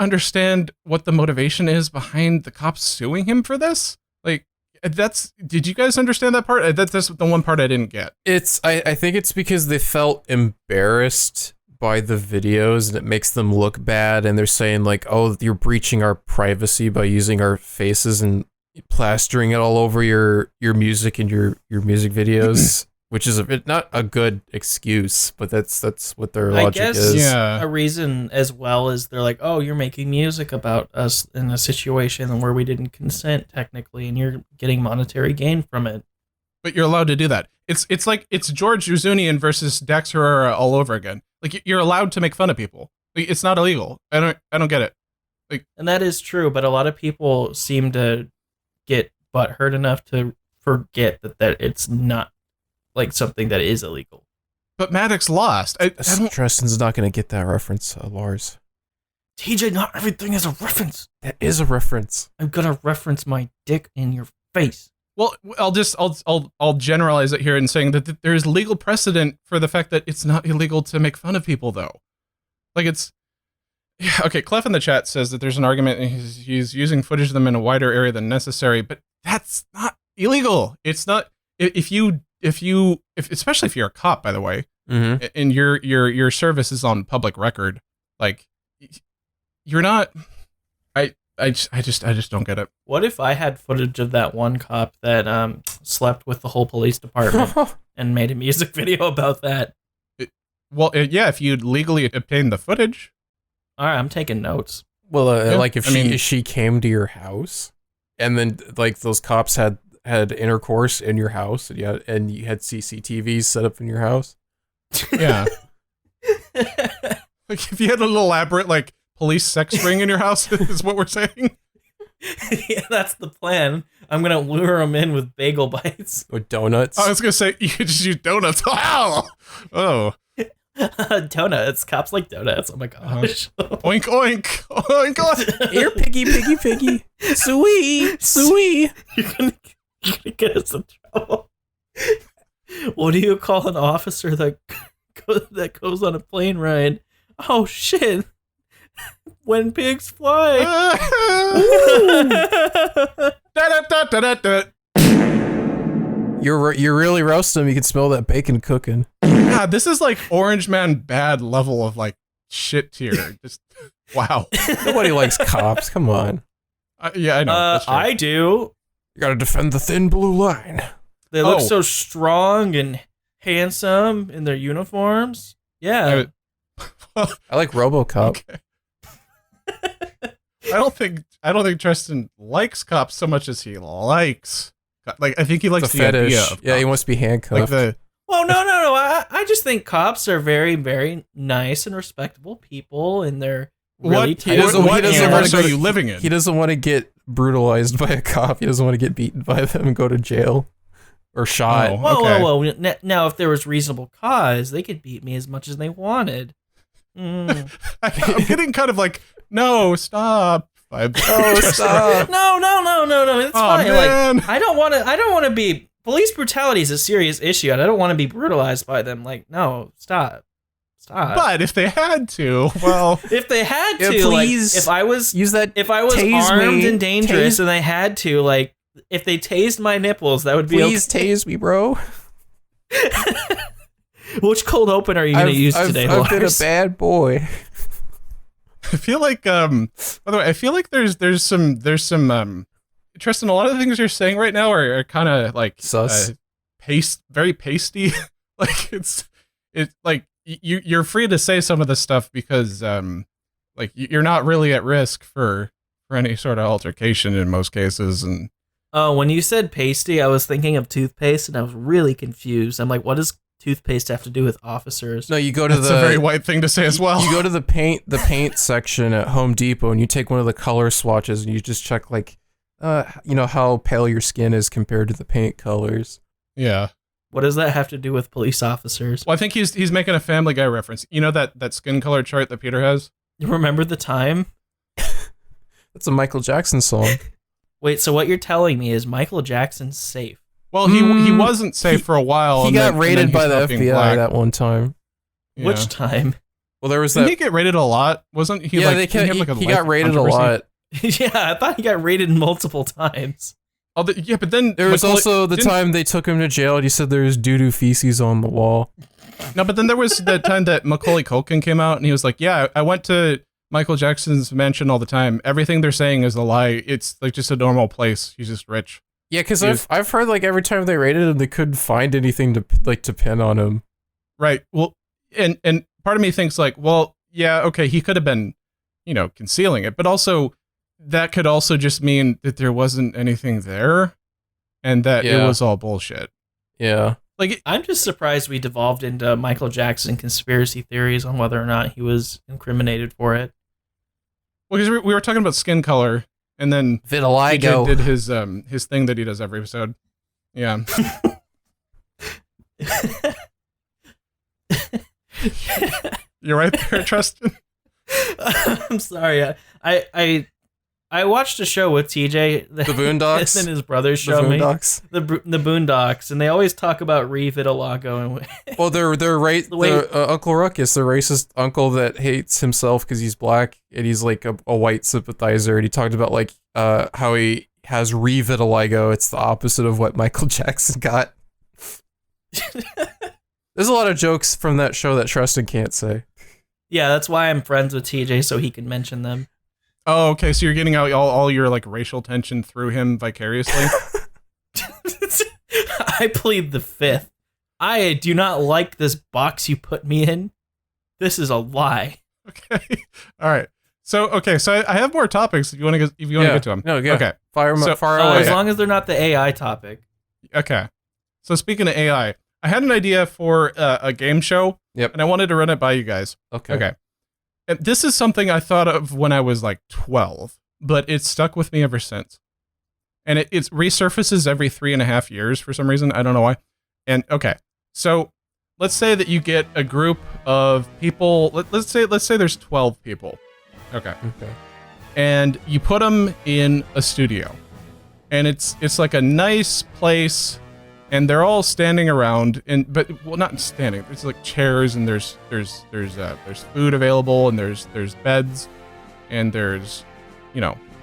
understand what the motivation is behind the cops suing him for this. Like, did you guys understand that part? That's the one part I didn't get. I think it's because they felt embarrassed by the videos and it makes them look bad, and they're saying like, oh, you're breaching our privacy by using our faces and plastering it all over your music and your music videos, which is not a good excuse, but that's what their logic is. Yeah. A reason as well is they're like, oh, you're making music about us in a situation where we didn't consent technically, and you're getting monetary gain from it. But you're allowed to do that. It's like it's George Uzunian versus Dax Herrera all over again. Like, you're allowed to make fun of people. Like, it's not illegal. I don't get it. Like, and that is true, but a lot of people seem to get butthurt enough to forget that it's not like something that is illegal. But Maddox lost. Tristan's not going to get that reference, Lars. TJ, not everything is a reference. That is a reference. I'm gonna reference my dick in your face. Well, I'll generalize it here in saying that there is legal precedent for the fact that it's not illegal to make fun of people, though. Like, it's... Yeah, okay, Clef in the chat says that there's an argument and he's using footage of them in a wider area than necessary, but that's not illegal. It's not... Especially if you're a cop, by the way, and your service is on public record, like, you're not... I just don't get it. What if I had footage of that one cop that slept with the whole police department and made a music video about that? Yeah, if you'd legally obtained the footage. All right, I'm taking notes. Well, like if she came to your house, and then like those cops had intercourse in your house, and you had CCTVs set up in your house. Yeah. Like, if you had a little elaborate like police sex ring in your house, is what we're saying. Yeah, that's the plan. I'm gonna lure them in with bagel bites or donuts. I was gonna say you could just use donuts. Wow. Oh. Donuts. Cops like donuts. Oh my gosh. Oink oink oink oink. Here, piggy, piggy, piggy. Sweet, sweet. You're gonna get us in trouble. What do you call an officer that goes on a plane ride? Oh shit. When pigs fly. You're really roasting them. You can smell that bacon cooking. God, this is like Orange Man bad level of like shit tier. Just wow. Nobody likes cops. Come on. Yeah, I know. I do. You gotta defend the thin blue line. They look so strong and handsome in their uniforms. Yeah. I like RoboCop. Okay. I don't think Tristan likes cops so much as he likes. Like, I think he likes the fetish. idea of cops. Yeah, he wants to be handcuffed. Like well, no. I just think cops are very, very nice and respectable people, and they're really what universe are you living in? He doesn't want to get brutalized by a cop. He doesn't want to get beaten by them and go to jail or shot. Oh, okay. Well. Now, if there was reasonable cause, they could beat me as much as they wanted. I'm getting kind of like, no, stop. Oh, stop. No. It's fine. Man. Like, I don't want to be. Police brutality is a serious issue, and I don't want to be brutalized by them. Like, no, stop. But if they had to, well, if they had to, please, like, if I was armed and dangerous, and they had to, like, if they tased my nipples, that would be. Please tase me, bro. Which cold open are you going to use today, Lars? I've been a bad boy. I feel like, by the way, I feel like there's some Tristan, a lot of the things you're saying right now are kind of like sus, very pasty. Like it's like you're free to say some of this stuff because like you're not really at risk for any sort of altercation in most cases, and Oh, when you said pasty, I was thinking of toothpaste, and I was really confused. I'm like, what does toothpaste have to do with officers? No, you go to That's a very white thing to say as well. You go to the paint section at Home Depot, and you take one of the color swatches, and you just check like, how pale your skin is compared to the paint colors. Yeah. What does that have to do with police officers? Well, I think he's making a Family Guy reference. You know that skin color chart that Peter has? You remember the time? That's a Michael Jackson song. Wait, so what you're telling me is Michael Jackson's safe? Well, he wasn't safe for a while. He got raided by the FBI that one time. Yeah. Which time? Well, there was Didn't that. he get raided a lot? Wasn't he? Yeah, like, he got raided a lot. Yeah, I thought he got raided multiple times. Oh, yeah, but then There was also the time they took him to jail, and he said there was doo-doo feces on the wall. No, but then there was the time that Macaulay Culkin came out, and he was like, "Yeah, I went to Michael Jackson's mansion all the time. Everything they're saying is a lie. It's like just a normal place. He's just rich." Yeah, because I've heard like every time they raided him, they couldn't find anything to pin on him. Right. Well, and part of me thinks like, well, yeah, okay, he could have been, concealing it, but also that could also just mean that there wasn't anything there, and that it was all bullshit. Yeah. Like, I'm just surprised we devolved into Michael Jackson conspiracy theories on whether or not he was incriminated for it. well, because we were talking about skin color, and then Vitiligo DJ did his thing that he does every episode. Yeah. You're right there, Tristan. I'm sorry. I watched a show with TJ. The Boondocks? And his brother showed me. The Boondocks. And they always talk about re-vitiligo. Well, they're right. Uncle Ruckus, the racist uncle that hates himself because he's black and he's like a white sympathizer. And he talked about like how he has re-vitiligo. It's the opposite of what Michael Jackson got. There's a lot of jokes from that show that Tristan can't say. Yeah, that's why I'm friends with TJ, so he can mention them. Oh, okay. So you're getting out all your like racial tension through him vicariously. I plead the fifth. I do not like this box you put me in. This is a lie. Okay. All right. So I have more topics if you want to get to them. No, yeah. Okay. Fire away. As long as they're not the AI topic. Okay. So speaking of AI, I had an idea for a game show. Yep. And I wanted to run it by you guys. Okay. And this is something I thought of when I was like 12, but it's stuck with me ever since. And it resurfaces every 3.5 years for some reason. I don't know why. And okay. So let's say that you get a group of people. Let's say there's 12 people. Okay. And you put them in a studio. And it's like a nice place. And they're all standing around, but not standing. There's like chairs, and there's food available, and there's beds, and there's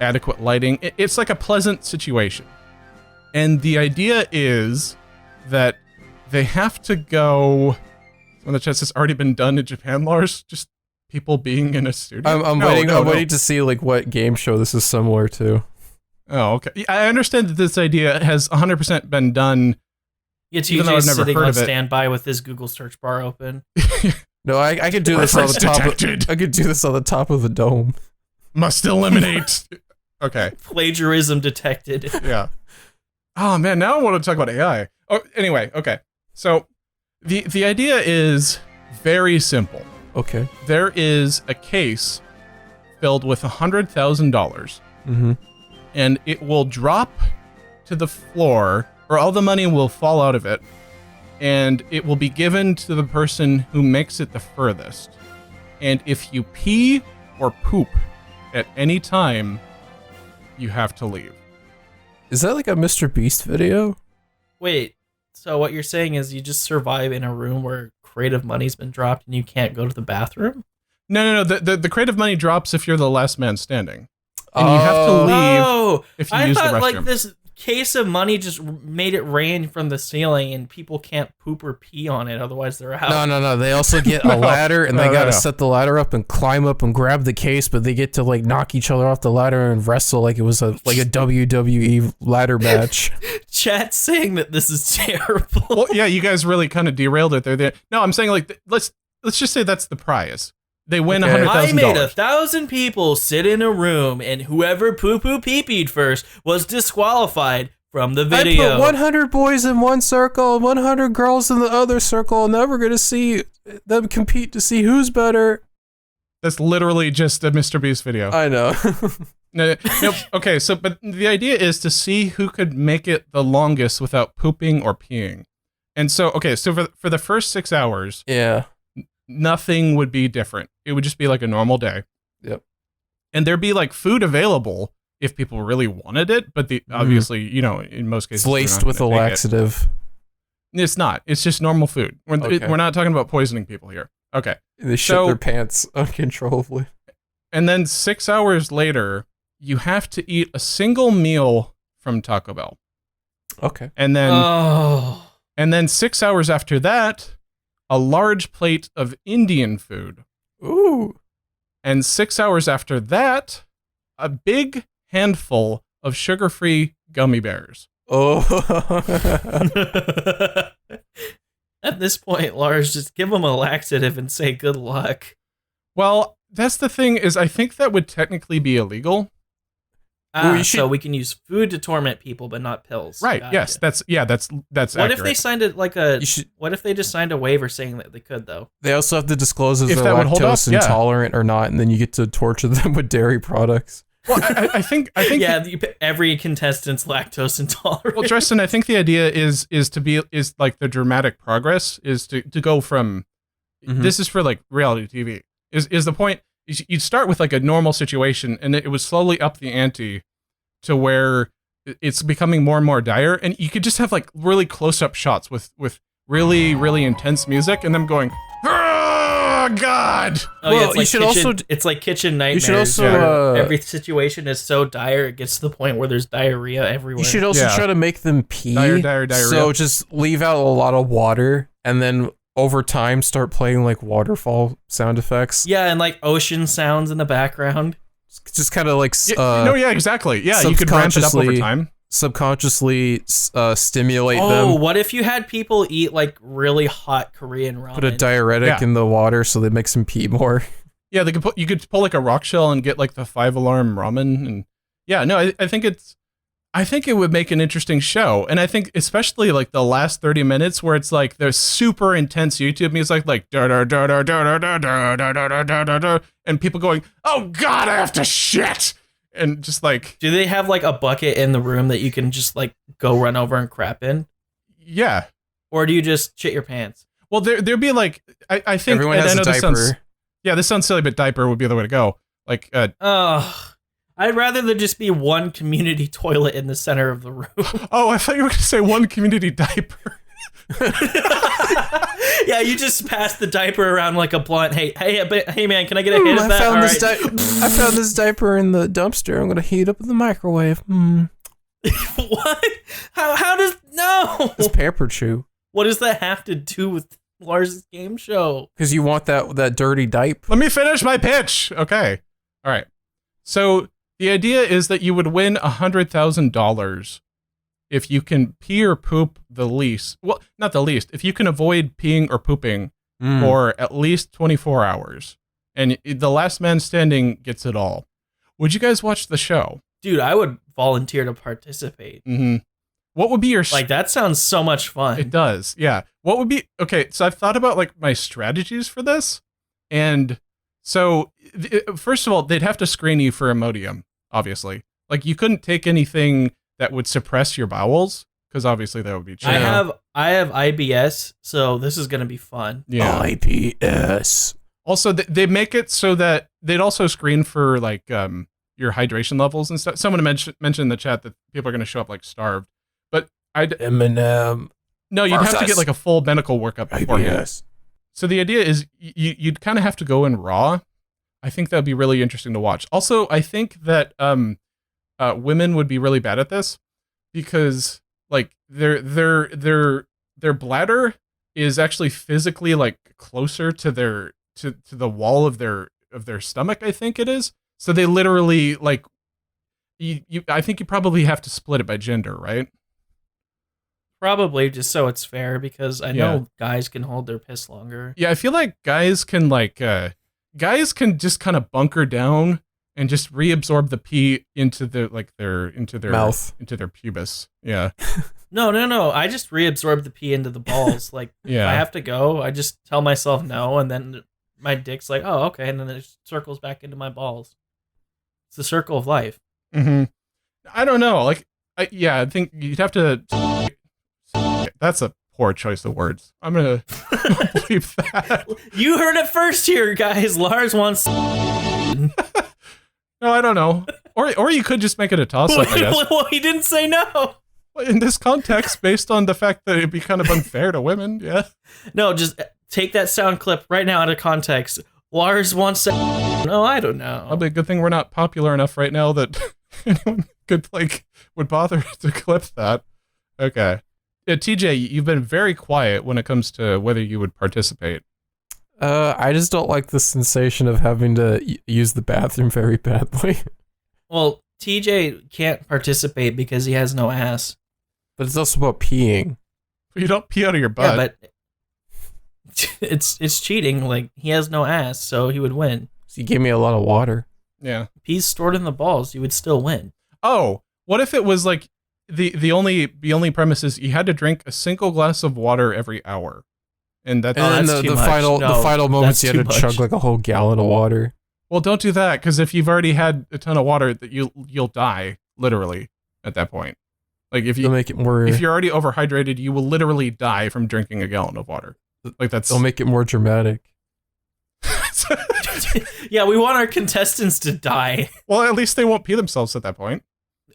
adequate lighting. It's like a pleasant situation. And the idea is that they have to go. On the chest, it's already been done in Japan, Lars. Just people being in a studio. I'm waiting to see like what game show this is similar to. Oh, okay. I understand that this idea has 100% been done. It's usually sitting on standby with his Google search bar open. No, I could do this on the top. I could do this on the top of the dome. Must eliminate. Okay. Plagiarism detected. Yeah. Oh man, now I want to talk about AI. Oh, anyway, okay. So the idea is very simple. Okay. There is a case filled with $100,000, and it will drop to the floor. Or all the money will fall out of it, and it will be given to the person who makes it the furthest. And if you pee or poop at any time, you have to leave. Is that like a Mr. Beast video? Wait, so what you're saying is you just survive in a room where creative money's been dropped and you can't go to the bathroom? No. The creative money drops if you're the last man standing. And you have to leave if you use the restroom. I thought like this case of money just made it rain from the ceiling and people can't poop or pee on it, otherwise they're out. No. They also get a ladder and they gotta set the ladder up and climb up and grab the case, but they get to like knock each other off the ladder and wrestle like it was a WWE ladder match. Chat's saying that this is terrible. Well, yeah, you guys really kind of derailed it there. No, I'm saying like let's just say that's the prize. They win $100,000. I made 1,000 people sit in a room, and whoever poo-poo pee-peed first was disqualified from the I video. put 100 boys in one circle and 100 girls in the other circle, and now we're gonna see them compete to see who's better. That's literally just a Mr. Beast video. I know. No, okay, so but the idea is to see who could make it the longest without pooping or peeing. And so, okay, so for the first 6 hours, Yeah. nothing would be different. It would just be like a normal day. Yep. And there'd be like food available if people really wanted it, but obviously, you know, in most cases, It's laced with a laxative. It's not. It's just normal food. We're not talking about poisoning people here. Okay. They shit their pants uncontrollably. And then 6 hours later, you have to eat a single meal from Taco Bell. Okay. And then 6 hours after that, a large plate of Indian food. Ooh. And 6 hours after that, a big handful of sugar-free gummy bears. Oh. At this point, Lars, just give them a laxative and say good luck. Well, that's the thing is I think that would technically be illegal. So we can use food to torment people, but not pills. Right. Gotcha. Yes. That's What accurate. if they signed it like what if they just signed a waiver saying that they could though? They also have to disclose if If they're that would hold up, lactose yeah. intolerant or not, and then you get to torture them with dairy products. Well, I think Yeah, every contestant's lactose intolerant. Well, Tristan, I think the idea is like the dramatic progress is to go from this is for like reality TV. Is the point you'd start with like a normal situation and it would slowly up the ante to where it's becoming more and more dire, and you could just have like really close-up shots with really, really intense music and them going, "Oh God!" Oh, yeah, Well, you should also it's like kitchen nightmares. you should also every situation is so dire it gets to the point where there's diarrhea everywhere. you should also Yeah. try to make them pee. Diarrhea. So just leave out a lot of water, and then over time start playing like waterfall sound effects. Yeah, and like ocean sounds in the background. Just kind of like Yeah, exactly. Yeah, you could ramp it up over time. Subconsciously stimulate Oh, them. what if you had people eat like really hot Korean ramen? Put a diuretic Yeah. in the water so they make some pee more. Yeah, you could pull like a rock shell and get like the 5-alarm ramen, and yeah, no, I think it would make an interesting show, and I think especially like the last 30 minutes where it's like there's super intense YouTube music, like da da da da da da da da da da da da, and people going, "Oh God, I have to shit," and just like, Do they have like a bucket in the room that you can just like go run over and crap in, yeah. or do you just shit your pants? Well, there'd be like, I think Everyone and has I know a this diaper. this sounds silly, but diaper would be the way to go. Like, I'd rather there just be one community toilet in the center of the room. oh, I thought you were going to say one community diaper. Yeah, you just pass the diaper around like a blunt. Hey man, can I get a hit of that? All right. I found this diaper in the dumpster. I'm gonna heat up in the microwave. What? How does no? It's pamper chew. What does that have to do with Lars' game show? Because you want that dirty diaper. Let me finish my pitch. Okay. All right. So the idea is that you would win $100,000 if you can pee or poop the least. Well, not the least. If you can avoid peeing or pooping for at least 24 hours. And the last man standing gets it all. Would you guys watch the show? Dude, I would volunteer to participate. Mm-hmm. What would be your... Like, that sounds so much fun. It does, yeah. What would be... Okay, so I've thought about, like, my strategies for this. And so, first of all, they'd have to screen you for Imodium, obviously. Like, you couldn't take anything that would suppress your bowels, because obviously that would be cheap. I have IBS, so this is going to be fun. Yeah. IBS. Also, they make it so that they'd also screen for, like, your hydration levels and stuff. Someone mentioned in the chat that people are going to show up, like, starved. But Eminem. No, you'd have to get, like, a full medical workup beforehand. IBS. So the idea is you'd kind of have to go in raw. I think that would be really interesting to watch. Also, I think that women would be really bad at this because like their bladder is actually physically like closer to their to the wall of their stomach, I think it is. So they literally like I think you probably have to split it by gender, right? Probably, just so it's fair, because I know guys can hold their piss longer. Yeah, I feel like guys can just kind of bunker down and just reabsorb the pee into their Mouth. into their pubis. Yeah. No. I just reabsorb the pee into the balls. Like, Yeah. if I have to go, I just tell myself no, and then my dick's like, oh, okay, and then it just circles back into my balls. It's the circle of life. Mm-hmm. I don't know. Like, I think you'd have to. That's a poor choice of words. I'm gonna believe that. You heard it first here, guys. Lars wants. No, I don't know. Or you could just make it a toss-up, I guess. Well, he didn't say no. In this context, based on the fact that it'd be kind of unfair to women, yeah. No, just take that sound clip right now out of context. Lars wants. No, I don't know. Probably a good thing we're not popular enough right now that anyone would bother to clip that. Okay. Yeah, TJ, you've been very quiet when it comes to whether you would participate. I just don't like the sensation of having to use the bathroom very badly. Well, TJ can't participate because he has no ass. But it's also about peeing. You don't pee out of your butt. Yeah, but it's cheating. Like, he has no ass, so he would win. So you gave me a lot of water. Yeah. Pee's stored in the balls. You would still win. Oh, what if it was like the only premise is you had to drink a single glass of water every hour, and that's And then that's the too much. final No, the final moments you that's had to too chug much. like a whole gallon of water. well, don't do that because if you've already had a ton of water, that you'll die literally at that point. Like if They'll make it more. if you're already overhydrated, you will literally die from drinking a gallon of water. Like that's They'll make it more dramatic. Yeah, we want our contestants to die. Well, at least they won't pee themselves at that point.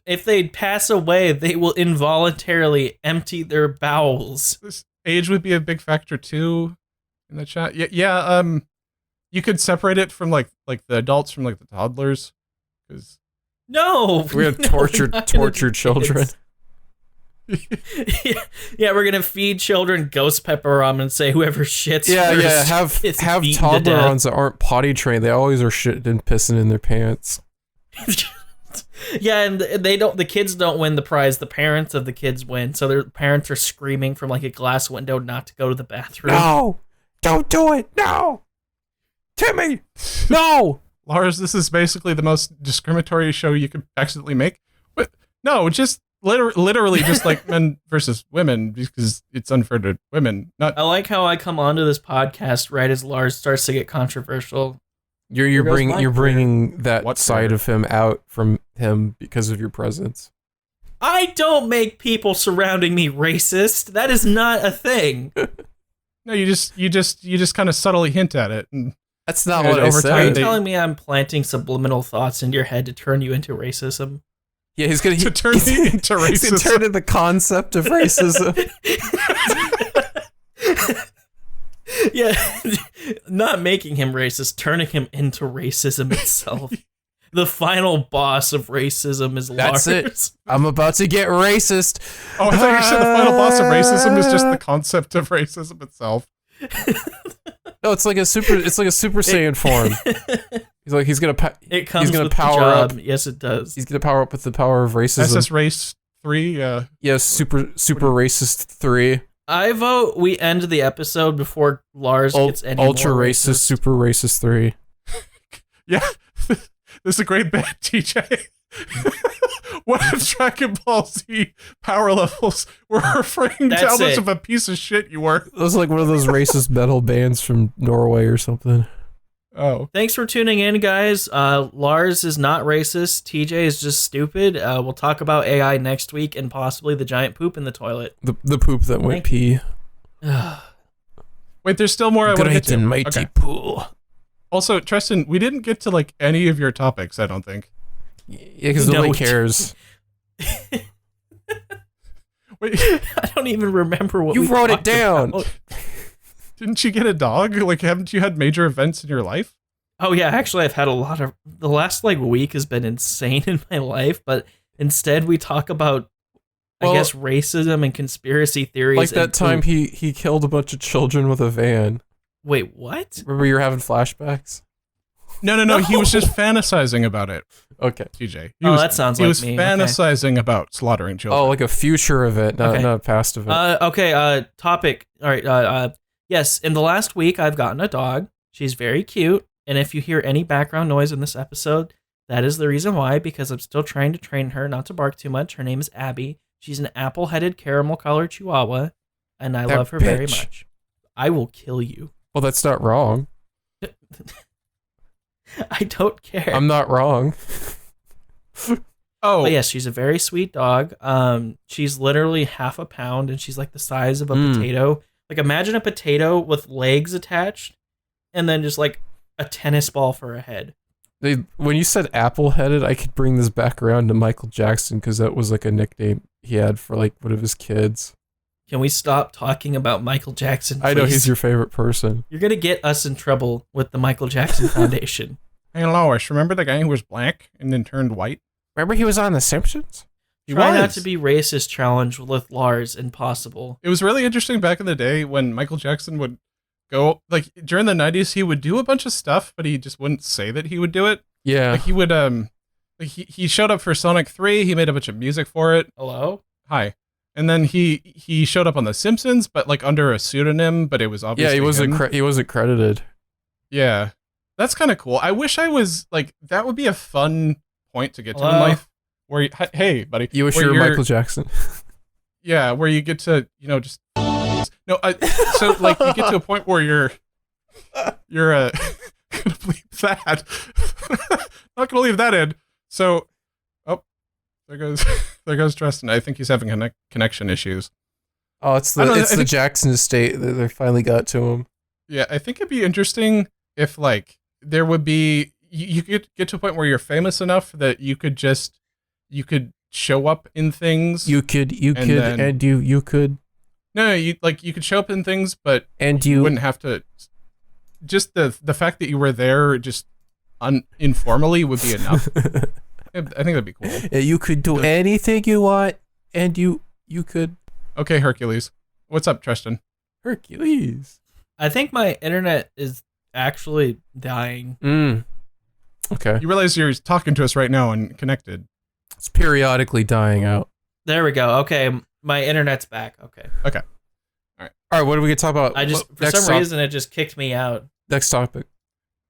If they pass away, they will involuntarily empty their bowels. This age would be a big factor too in the chat. Yeah. You could separate it from like the adults from like the toddlers, because No, We have no, tortured we're not gonna tortured do children. this. Yeah, we're gonna feed children ghost pepper rum and say whoever shits Yeah, first yeah. is Have beaten to toddler death. ones that aren't potty trained. They always are shitting and pissing in their pants. Yeah, and the kids don't win the prize. The parents of the kids win. So their parents are screaming from like a glass window not to go to the bathroom. No, don't do it. No, Timmy. No. Lars, this is basically the most discriminatory show you could accidentally make. But no, just literally just like men versus women, because it's unfair to women. Not I like how I come onto this podcast right as Lars starts to get controversial. You're goes bringing my you're career. bringing that What side career? of him out from him because of your presence. I don't make people surrounding me racist. That is not a thing. no, you just kind of subtly hint at it. And That's not Yeah, what I over Are you time said. telling me I'm planting subliminal thoughts into your head to turn you into racism? Yeah, he's gonna to turn me into He's gonna racist. turn into the concept of racism. Yeah, not making him racist, turning him into racism itself. The final boss of racism is Lars. That's it. I'm about to get racist. Oh, I thought you said the final boss of racism is just the concept of racism itself. No, it's like a super Saiyan form. He's gonna It comes gonna with power the job. up. Yes, it does. he's gonna power up with the power of racism. SS Race 3. Yes, super racist 3. I vote we end the episode before Lars gets any Ultra more racist, super racist 3. Yeah, this is a great bet, TJ. What if Dragon Ball Z power levels were referring to That's how much it. of a piece of shit you were? That was like one of those racist metal bands from Norway or something. Oh, Thanks for tuning in, guys. Lars is not racist. TJ is just stupid. We'll talk about AI next week and possibly the giant poop in the toilet. The poop that went pee. wait, there's still more I want to get Great to. and mighty Okay. pool. Also, Tristan, we didn't get to like any of your topics, I don't think. Yeah, because No, nobody we cares. Wait, I don't even remember what You we wrote it talked down. about. didn't you get a dog? Like, haven't you had major events in your life? Oh yeah, actually, I've had a lot of. The last week has been insane in my life, but instead we talk about, Well, I guess, racism and conspiracy theories. Like that and time poop. he killed a bunch of children with a van. Wait, what? Remember you were having flashbacks? No. He was No. just fantasizing about it, Okay. TJ. Oh, that sounds he like was me. Okay. fantasizing about slaughtering children. Oh, like a future event, not Okay. a past event. Okay. Topic. All right. Yes. In the last week, I've gotten a dog. She's very cute, and if you hear any background noise in this episode, That is the reason why, because I'm still trying to train her not to bark too much. Her name is Abby. She's an apple-headed caramel-colored chihuahua, and I love her very much. I will kill you. Well, that's not wrong. I don't care. I'm not wrong. But yes, she's a very sweet dog. She's literally half a pound, and she's like the size of a potato. Like, imagine a potato with legs attached, and then just like a tennis ball for a head. When you said apple-headed, I could bring this back around to Michael Jackson, because that was like a nickname he had for like one of his kids. Can we stop talking about Michael Jackson, please? I know he's your favorite person. You're gonna get us in trouble with the Michael Jackson Foundation. Hey, Lois, remember the guy who was black and then turned white? Remember he was on The Simpsons? Try not to be racist challenge with Lars impossible. It was really interesting back in the day when Michael Jackson would go, like, during the 90s, he would do a bunch of stuff, but he just wouldn't say that he would do it. Yeah. Like, he would, like, he showed up for Sonic 3, he made a bunch of music for it. Hello? Hi. And then he showed up on The Simpsons, but, like, under a pseudonym, but it was obviously he wasn't credited. Yeah. That's kind of cool. I wish I was, like, that would be a fun point to get to in life. Where you, hey, buddy. You wish you were Michael Jackson. Yeah, where you get to, just... No, so, like, you get to a point where you're gonna bleep that. Not gonna leave that in. So, there goes Tristan. I think he's having connection issues. Oh, it's the Jackson estate that they finally got to him. Yeah, I think it'd be interesting if, like, there would be, you could get to a point where you're famous enough that you could show up in things. You could. No, you could show up in things, but you wouldn't have to. Just the fact that you were there, just informally, would be enough. I think that'd be cool. You could do anything you want, and you could. Okay, Hercules. What's up, Tristan? Hercules. I think my internet is actually dying. Okay. You realize you're talking to us right now and connected. It's periodically dying out. There we go. Okay, my internet's back. Okay. All right, what are we going to talk about? For some reason, it just kicked me out. Next topic.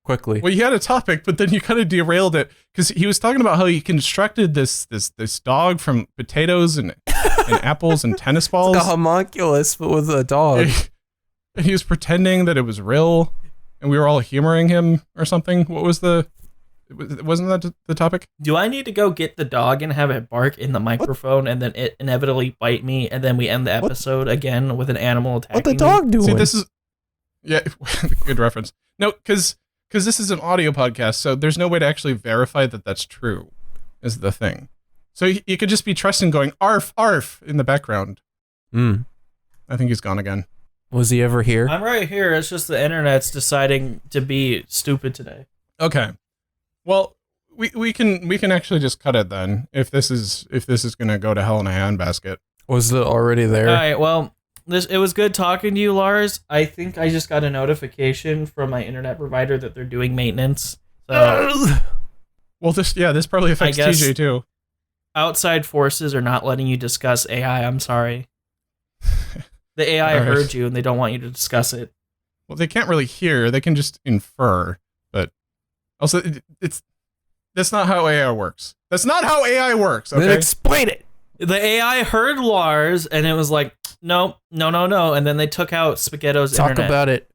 Quickly. Well, you had a topic, but then you kind of derailed it, because he was talking about how he constructed this dog from potatoes and apples and tennis balls. It's like a homunculus, but with a dog. And he was pretending that it was real, and we were all humoring him or something. What was wasn't that the topic? Do I need to go get the dog and have it bark in the microphone and then it inevitably bite me, and then we end the episode again with an animal attacking What the dog doing? See, this is... Yeah, good reference. No, because this is an audio podcast, so there's no way to actually verify that that's true, is the thing. So you could just be Tristan going, arf, arf, in the background. I think he's gone again. Was he ever here? I'm right here. It's just the internet's deciding to be stupid today. Okay. Well, we can actually just cut it then, if this is gonna go to hell in a handbasket. Was it already there? All right. Well, it was good talking to you, Lars. I think I just got a notification from my internet provider that they're doing maintenance. So, well, this probably affects TJ too. Outside forces are not letting you discuss AI. I'm sorry. The AI heard you, and they don't want you to discuss it. Well, they can't really hear; they can just infer. But also, that's not how AI works. That's not how AI works. Okay? Then explain it. The AI heard Lars, and it was like, no, and then they took out Spaghetto's internet. Talk about it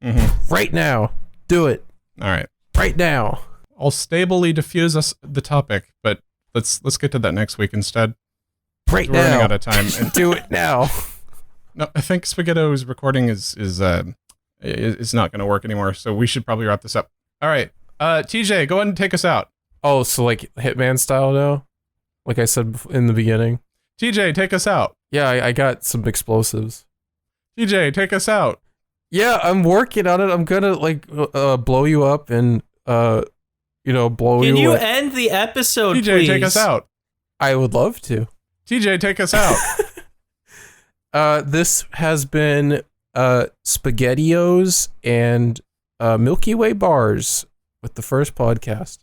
right now. Do it. All right, right now. I'll stably diffuse the topic, but let's get to that next week instead. Right now. We're running out of time. Do it now. No, I think Spaghetto's recording is not going to work anymore, so we should probably wrap this up. All right, TJ, go ahead and take us out. Oh, so like Hitman style now? Like I said in the beginning. TJ, take us out. Yeah, I got some explosives. TJ, take us out. Yeah, I'm working on it. I'm gonna blow you up and blow you. Can you end the episode, TJ, please? take us out. I would love to. TJ, take us out. This has been Spaghettios and Milky Way bars with the first podcast.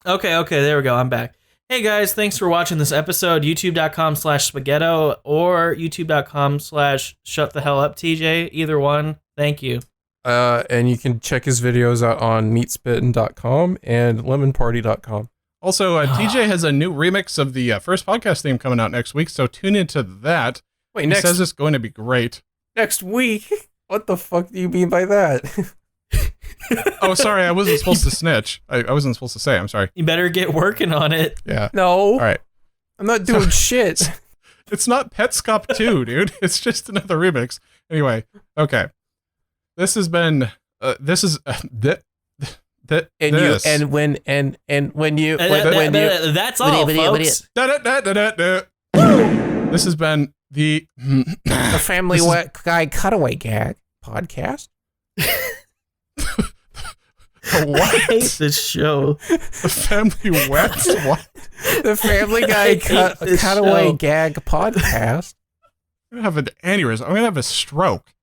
Okay, there we go. I'm back. Hey guys, thanks for watching this episode. YouTube.com/Spaghetto or YouTube.com/ShutTheHellUpTJ. Either one. Thank you. And you can check his videos out on meatspittin.com and lemonparty.com. Also, TJ has a new remix of the first podcast theme coming out next week, so tune into that. Wait, he says it's going to be great. Next week? What the fuck do you mean by that? Oh, sorry, I wasn't supposed to snitch. I wasn't supposed to say. I'm sorry. You better get working on it. Yeah. No. All right. I'm not doing shit. It's not Petscop 2, dude. It's just another remix. Anyway, okay. This has been. This is. This has been the Family Guy Cutaway Gag podcast. What? I hate this show. The Family What? What? The Family Guy Cutaway Gag podcast. I'm gonna have an aneurysm. I'm gonna have a stroke.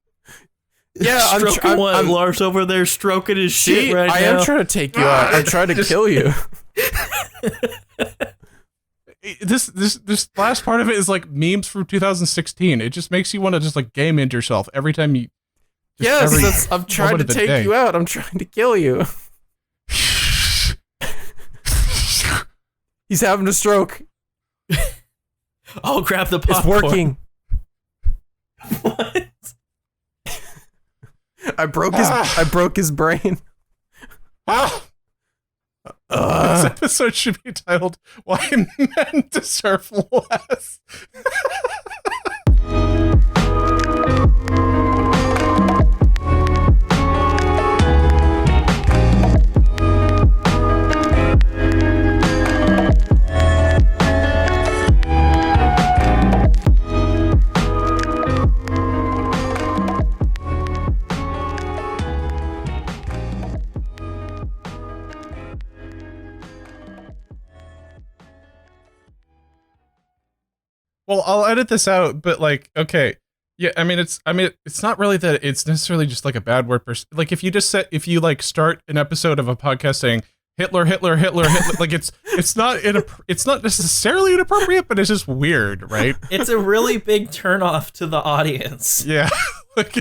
Yeah, I'm Lars over there stroking his shit right now. I am trying to take you out. I'm trying to kill you. This last part of it is like memes from 2016. It just makes you want to just like game into yourself every time you. Yes, I'm trying to take you out. I'm trying to kill you. He's having a stroke. Oh, grab the popcorn. It's working. What? I broke his brain. This episode should be titled "Why Men Deserve Less." Well, I'll edit this out, but like, okay, yeah. I mean, it's not really that it's necessarily just like a bad word. Like, if you like start an episode of a podcast saying Hitler, Hitler, Hitler, Hitler, like it's not necessarily inappropriate, but it's just weird, right? It's a really big turnoff to the audience. Yeah, like